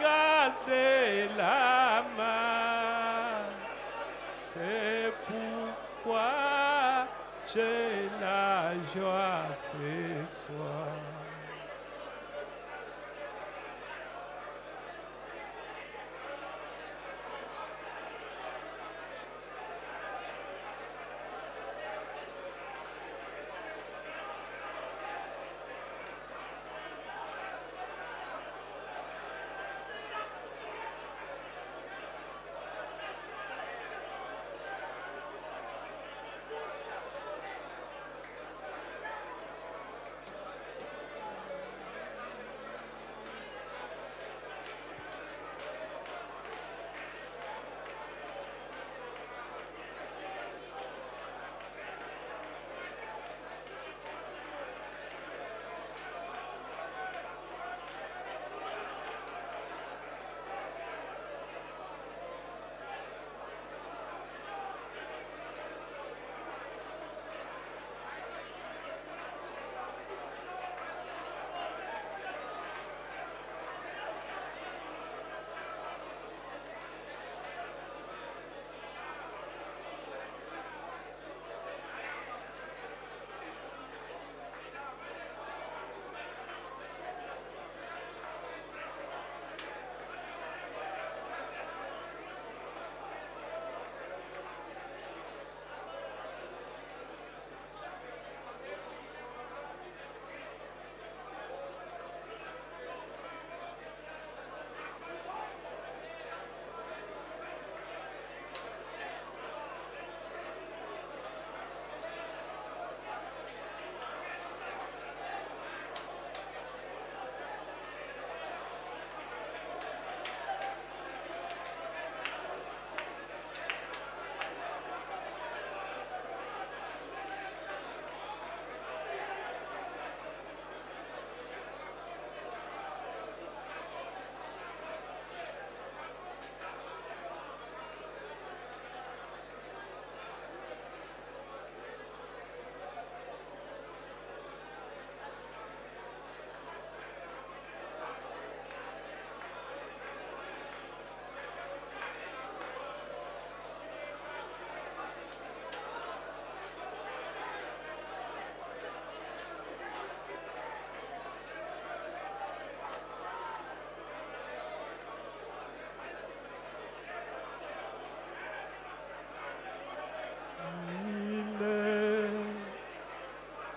garder la main. C'est pourquoi j'ai la joie ce soir.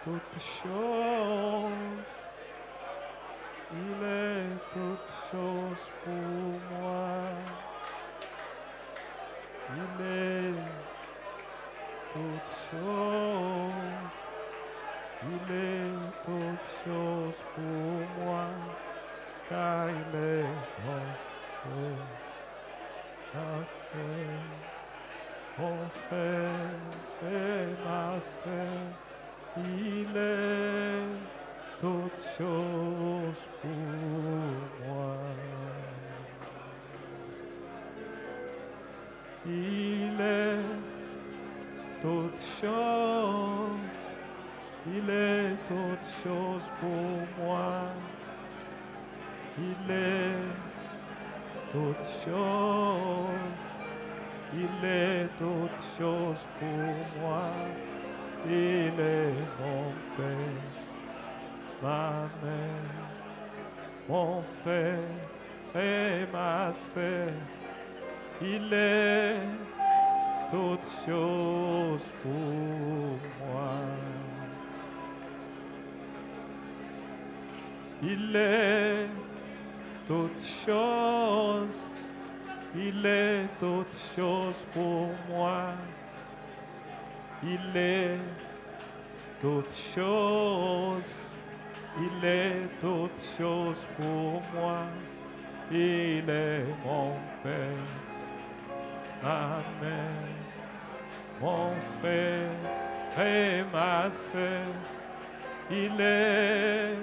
Toute chose, il est toute chose pour moi. Il est toute chose, il est toute chose pour moi, car il est mon frère, mon frère et ma sœur. Il est toute chose pour moi. Il est toute chose. Il est toute chose pour moi. Il est toute chose. Il est toute chose pour moi. Il est mon père, ma mère, mon frère et ma sœur. Il est toute chose pour moi. Il est toutes choses. Il est toutes choses pour moi. Il est toutes choses. Il est toutes choses pour moi. Il est mon Père. Amen. Mon frère et ma sœur, il est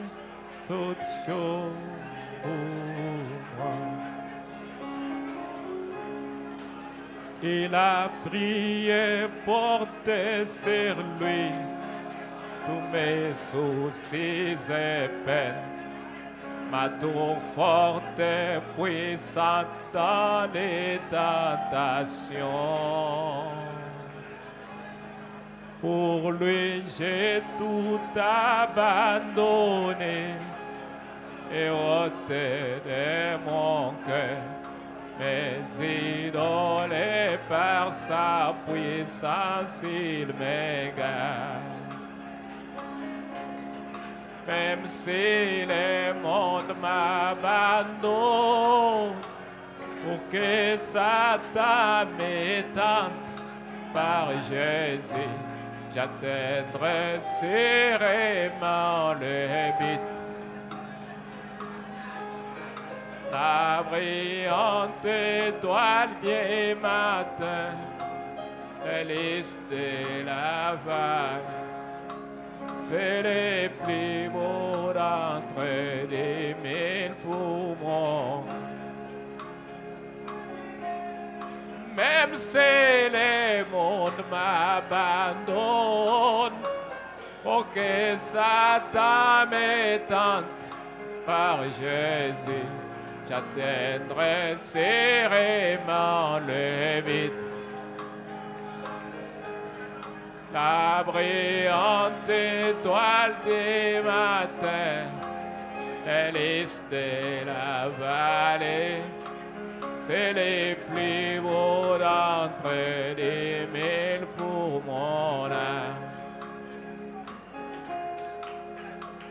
toutes choses pour moi. Il a prié, porté sur lui tous mes soucis et peines. Ma tour forte et puissante dans les tentations. Pour lui, j'ai tout abandonné et ôté de mon cœur mes idoles et par sa puissance il m'égare. Même si le monde m'abandonne, pour que Satan me tente, par Jésus, j'atteindrai sérément le but. La brillante étoile du matin, l'hélice de la vague, c'est le plus beau d'entre les mille poumons. Même si le monde m'abandonne, pour que Satan me tente, par Jésus, j'atteindrai sérément le but. La brillante étoile du matin, l'hélice de la vallée, c'est le plus beau d'entre les mille pour mon âme.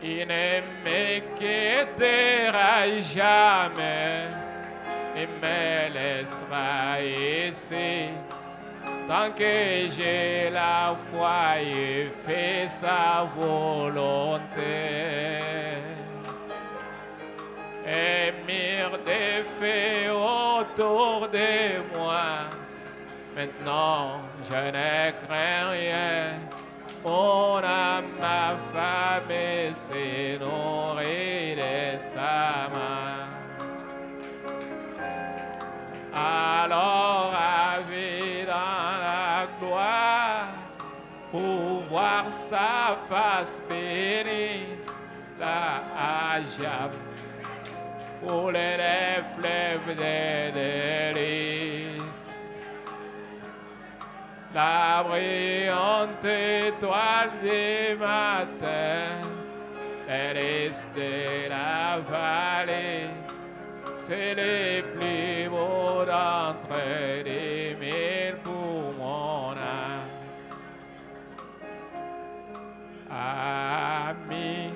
Il ne me quittera jamais, il me laissera ici, tant que j'ai la foi et fais sa volonté. Et mire des faits autour de moi, maintenant je ne crains rien. Mon âme, ma femme s'est nourrie de sa main. Alors ravi dans la gloire, pour voir sa face bénie, la Ajab, pour les fleuves des délices. La brillante étoile du matin, l'hélice de la vallée, c'est le plus beau d'entre les mille pour mon âme. Ami,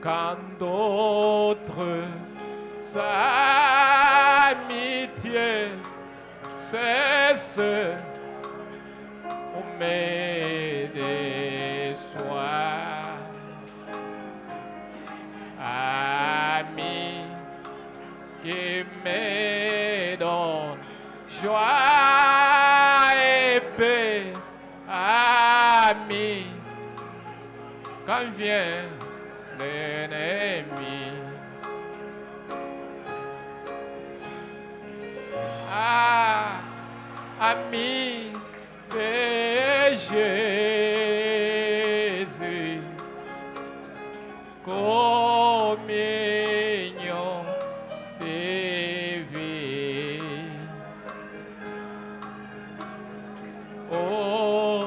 quand d'autres amitiés cessent, on me déçoit. Ami qui me donne joie et paix, ami, quand vient l'ennemi. Ah, ami de Jésus, communion de vie. Oh,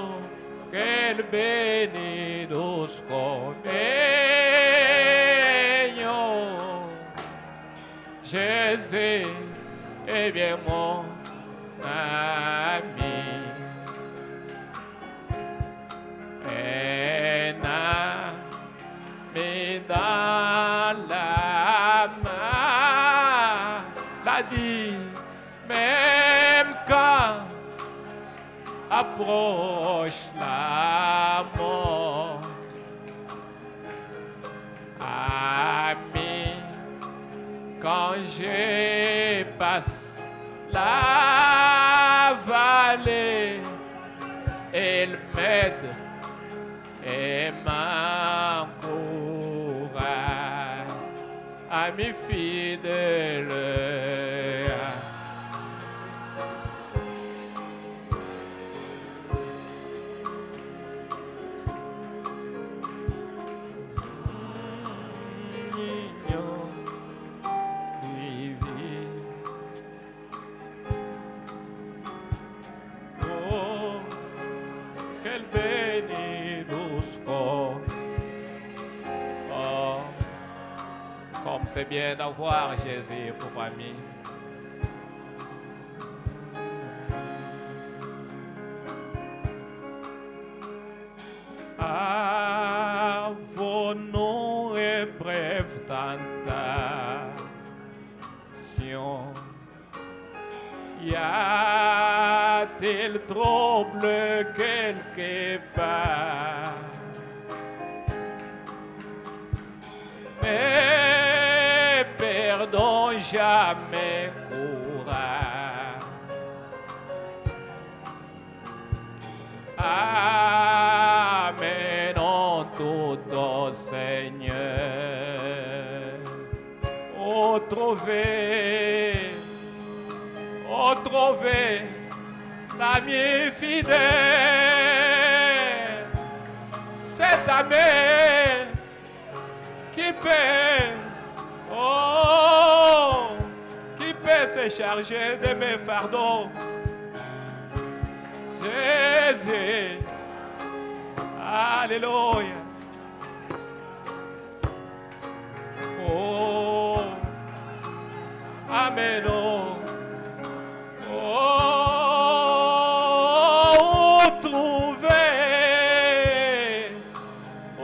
quel béni douce communion. Jésus est bien mon ami. Un ami dans la main. a dit, même quand approche la mort, ami, quand je passe la vallée, il m'aide et m'encourage, ami fidèle. C'est bien d'avoir Jésus pour ami. À vos noms et brèves tentations, y a-t-il trouble quelque part? Mais perdons jamais courage. Amenons tout au Seigneur. Oh, trouver l'ami fidèle, cet ami qui peut se charger de mes fardeaux. Jésus, alléluia. Oh, amen.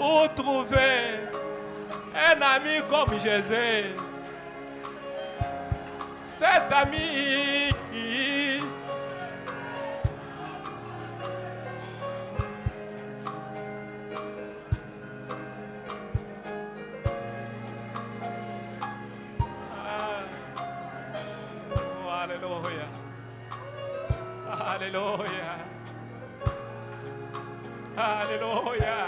Oh, trouver un ami comme Jésus. Cet ami qui alléluia, alléluia, alléluia.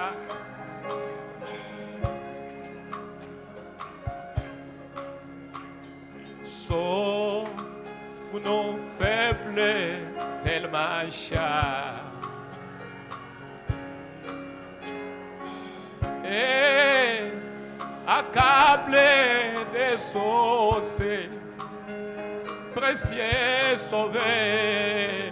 Sommes-nous faibles, tellement chers, et accablés des sauces, précieux sauvés.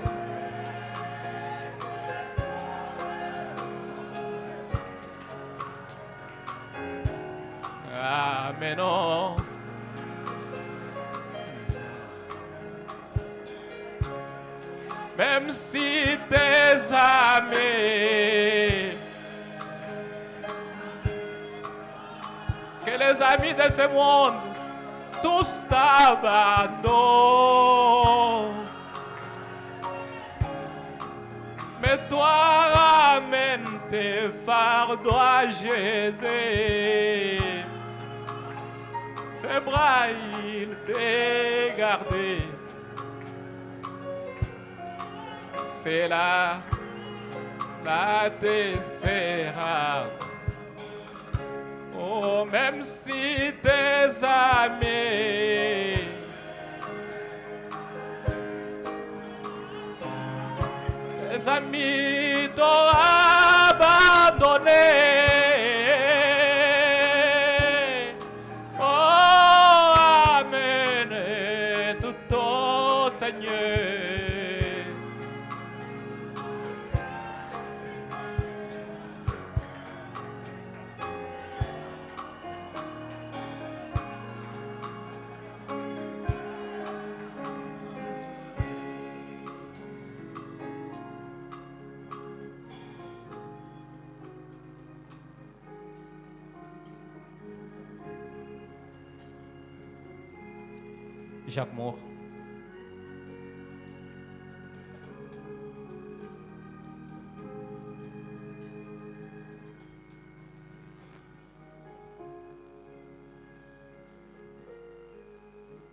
Amen. Même si tes amis, que les amis de ce monde, tous t'abandonnent, mais toi ramène tes fardeaux à Jésus. Ses bras, il t'a gardé. C'est là, te sera. Oh, même si tes amis t'ont abandonné, oh, amène tout au Seigneur. Jacques Moore.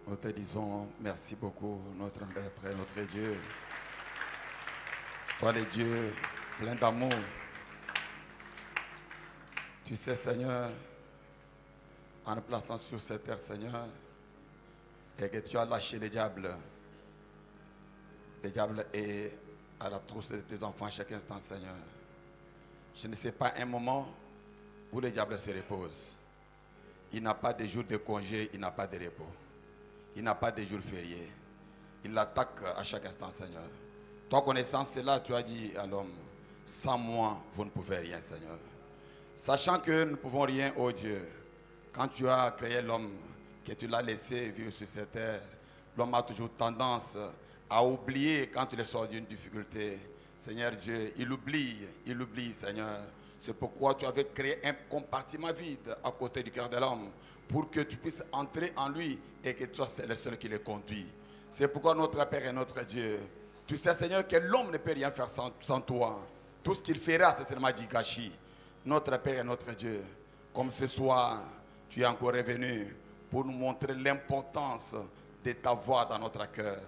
Nous te disons merci beaucoup, notre Maître et notre Dieu. Toi, le Dieu plein d'amour. Tu sais, Seigneur, en nous plaçant sur cette terre, Seigneur, et que tu as lâché le diable. Le diable est à la trousse de tes enfants à chaque instant, Seigneur. Je ne sais pas un moment où le diable se repose. Il n'a pas de jour de congé, il n'a pas de repos. Il n'a pas de jour férié. Il l'attaque à chaque instant, Seigneur. Toi, connaissant cela, tu as dit à l'homme, sans moi, vous ne pouvez rien, Seigneur. Sachant que nous ne pouvons rien, oh Dieu, quand tu as créé l'homme, que tu l'as laissé vivre sur cette terre, l'homme a toujours tendance à oublier quand il sort d'une difficulté. Seigneur Dieu, il oublie, Seigneur. C'est pourquoi tu avais créé un compartiment vide à côté du cœur de l'homme, pour que tu puisses entrer en lui et que toi, c'est le seul qui le conduit. C'est pourquoi notre Père et notre Dieu, tu sais, Seigneur, que l'homme ne peut rien faire sans toi. Tout ce qu'il fera, c'est seulement du gâchis. Notre Père et notre Dieu, comme ce soir, tu es encore revenu pour nous montrer l'importance de ta voix dans notre cœur.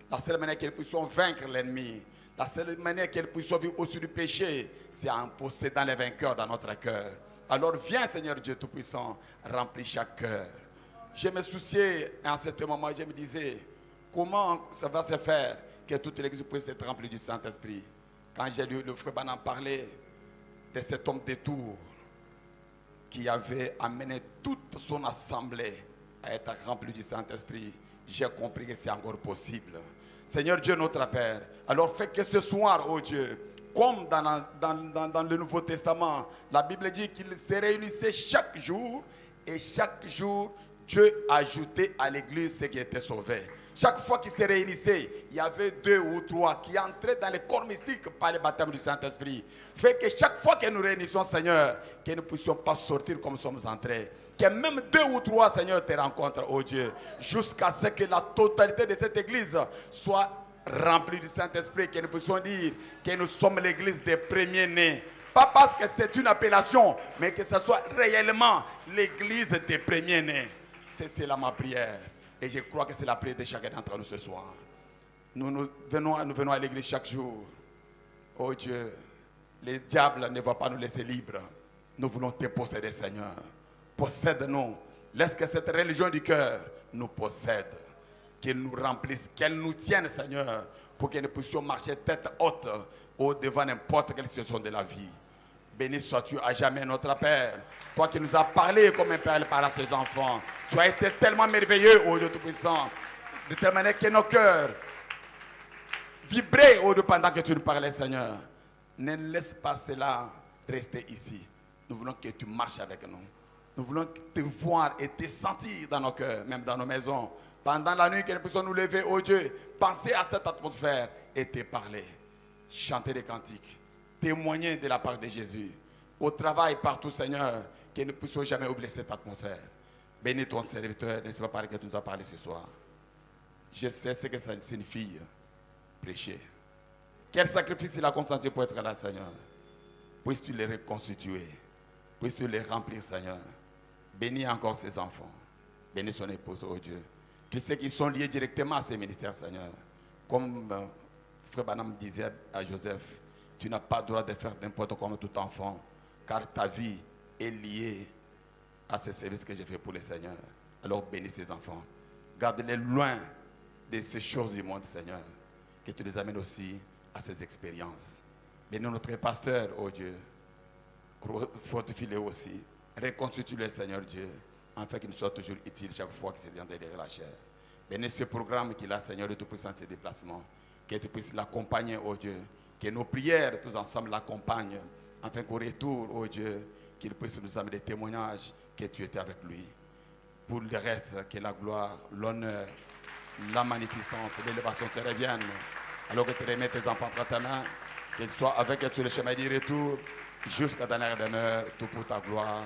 La seule manière que nous puissions vaincre l'ennemi, la seule manière que nous puissions vivre au-dessus du péché, c'est en possédant les vainqueurs dans notre cœur. Alors viens, Seigneur Dieu Tout-Puissant, remplis chaque cœur. Je me souciais en ce moment, je me disais, comment ça va se faire que toute l'église puisse être remplie du Saint-Esprit. Quand j'ai lu le frère Banam parler de cet homme de Tours qui avait amené toute son assemblée à être remplie du Saint-Esprit, j'ai compris que c'est encore possible. Seigneur Dieu notre Père, alors fais que ce soir, oh Dieu, comme dans le Nouveau Testament, la Bible dit qu'ils se réunissaient chaque jour et chaque jour, Dieu ajoutait à l'église ceux qui étaient sauvés. Chaque fois qu'ils se réunissaient, il y avait 2 ou 3 qui entraient dans les corps mystiques par le baptême du Saint-Esprit. Fait que chaque fois que nous réunissons, Seigneur, que nous ne puissions pas sortir comme nous sommes entrés. Que même 2 ou 3, Seigneur, te rencontrent, oh Dieu, jusqu'à ce que la totalité de cette église soit remplie du Saint-Esprit, que nous puissions dire que nous sommes l'église des premiers-nés. Pas parce que c'est une appellation, mais que ce soit réellement l'église des premiers-nés. C'est cela ma prière. Et je crois que c'est la prière de chacun d'entre nous ce soir. Nous venons à l'église chaque jour. Oh Dieu, le diable ne va pas nous laisser libres. Nous voulons te posséder, Seigneur. Possède-nous. Laisse que cette religion du cœur nous possède. Qu'elle nous remplisse, qu'elle nous tienne, Seigneur, pour que nous puissions marcher tête haute au-devant n'importe quelle situation de la vie. Béni sois-tu à jamais, notre Père. Toi qui nous as parlé comme un père parle à ses enfants. Tu as été tellement merveilleux, ô Dieu Tout-Puissant, de telle manière que nos cœurs vibraient, ô Dieu, pendant que tu nous parlais, Seigneur. Ne laisse pas cela rester ici. Nous voulons que tu marches avec nous. Nous voulons te voir et te sentir dans nos cœurs, même dans nos maisons. Pendant la nuit, que nous puissions nous lever, ô Dieu, penser à cette atmosphère et te parler. Chanter des cantiques. Témoigner de la part de Jésus. Au travail, partout, Seigneur, que nous ne puissions jamais oublier cette atmosphère. Bénis ton serviteur, n'est-ce pas par que tu nous as parlé ce soir. Je sais ce que ça signifie, prêcher. Quel sacrifice il a consenti pour être là, Seigneur. Puisses-tu les reconstituer. Puisses-tu les remplir, Seigneur. Bénis encore ses enfants. Bénis son épouse, oh Dieu. Tu sais qu'ils sont liés directement à ces ministères, Seigneur. Comme Frère Banam disait à Joseph, tu n'as pas le droit de faire n'importe comment tout enfant, car ta vie est liée à ce service que j'ai fait pour le Seigneur. Alors bénis ces enfants. Garde-les loin de ces choses du monde, Seigneur. Que tu les amènes aussi à ces expériences. Bénis notre pasteur, oh Dieu. Fortifie-les aussi. Reconstitue-les, Seigneur Dieu, afin qu'il nous soit toujours utile chaque fois qu'il se vient derrière la chair. Bénis ce programme qu'il a, Seigneur, de Tout-Puissant, ses déplacements. Que tu puisses l'accompagner, oh Dieu. Que nos prières, tous ensemble, l'accompagnent. Afin qu'au retour, oh Dieu, qu'il puisse nous amener des témoignages que tu étais avec lui. Pour le reste, que la gloire, l'honneur, la magnificence et l'élévation te reviennent. Alors que tu remets tes enfants entre ta main, qu'ils soient avec toi sur le chemin du retour, jusqu'à la dernière demeure, tout pour ta gloire.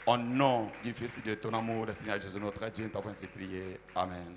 Au nom du Fils de ton amour, le Seigneur Jésus, notre Dieu, nous t'avons ainsi prié. Amen.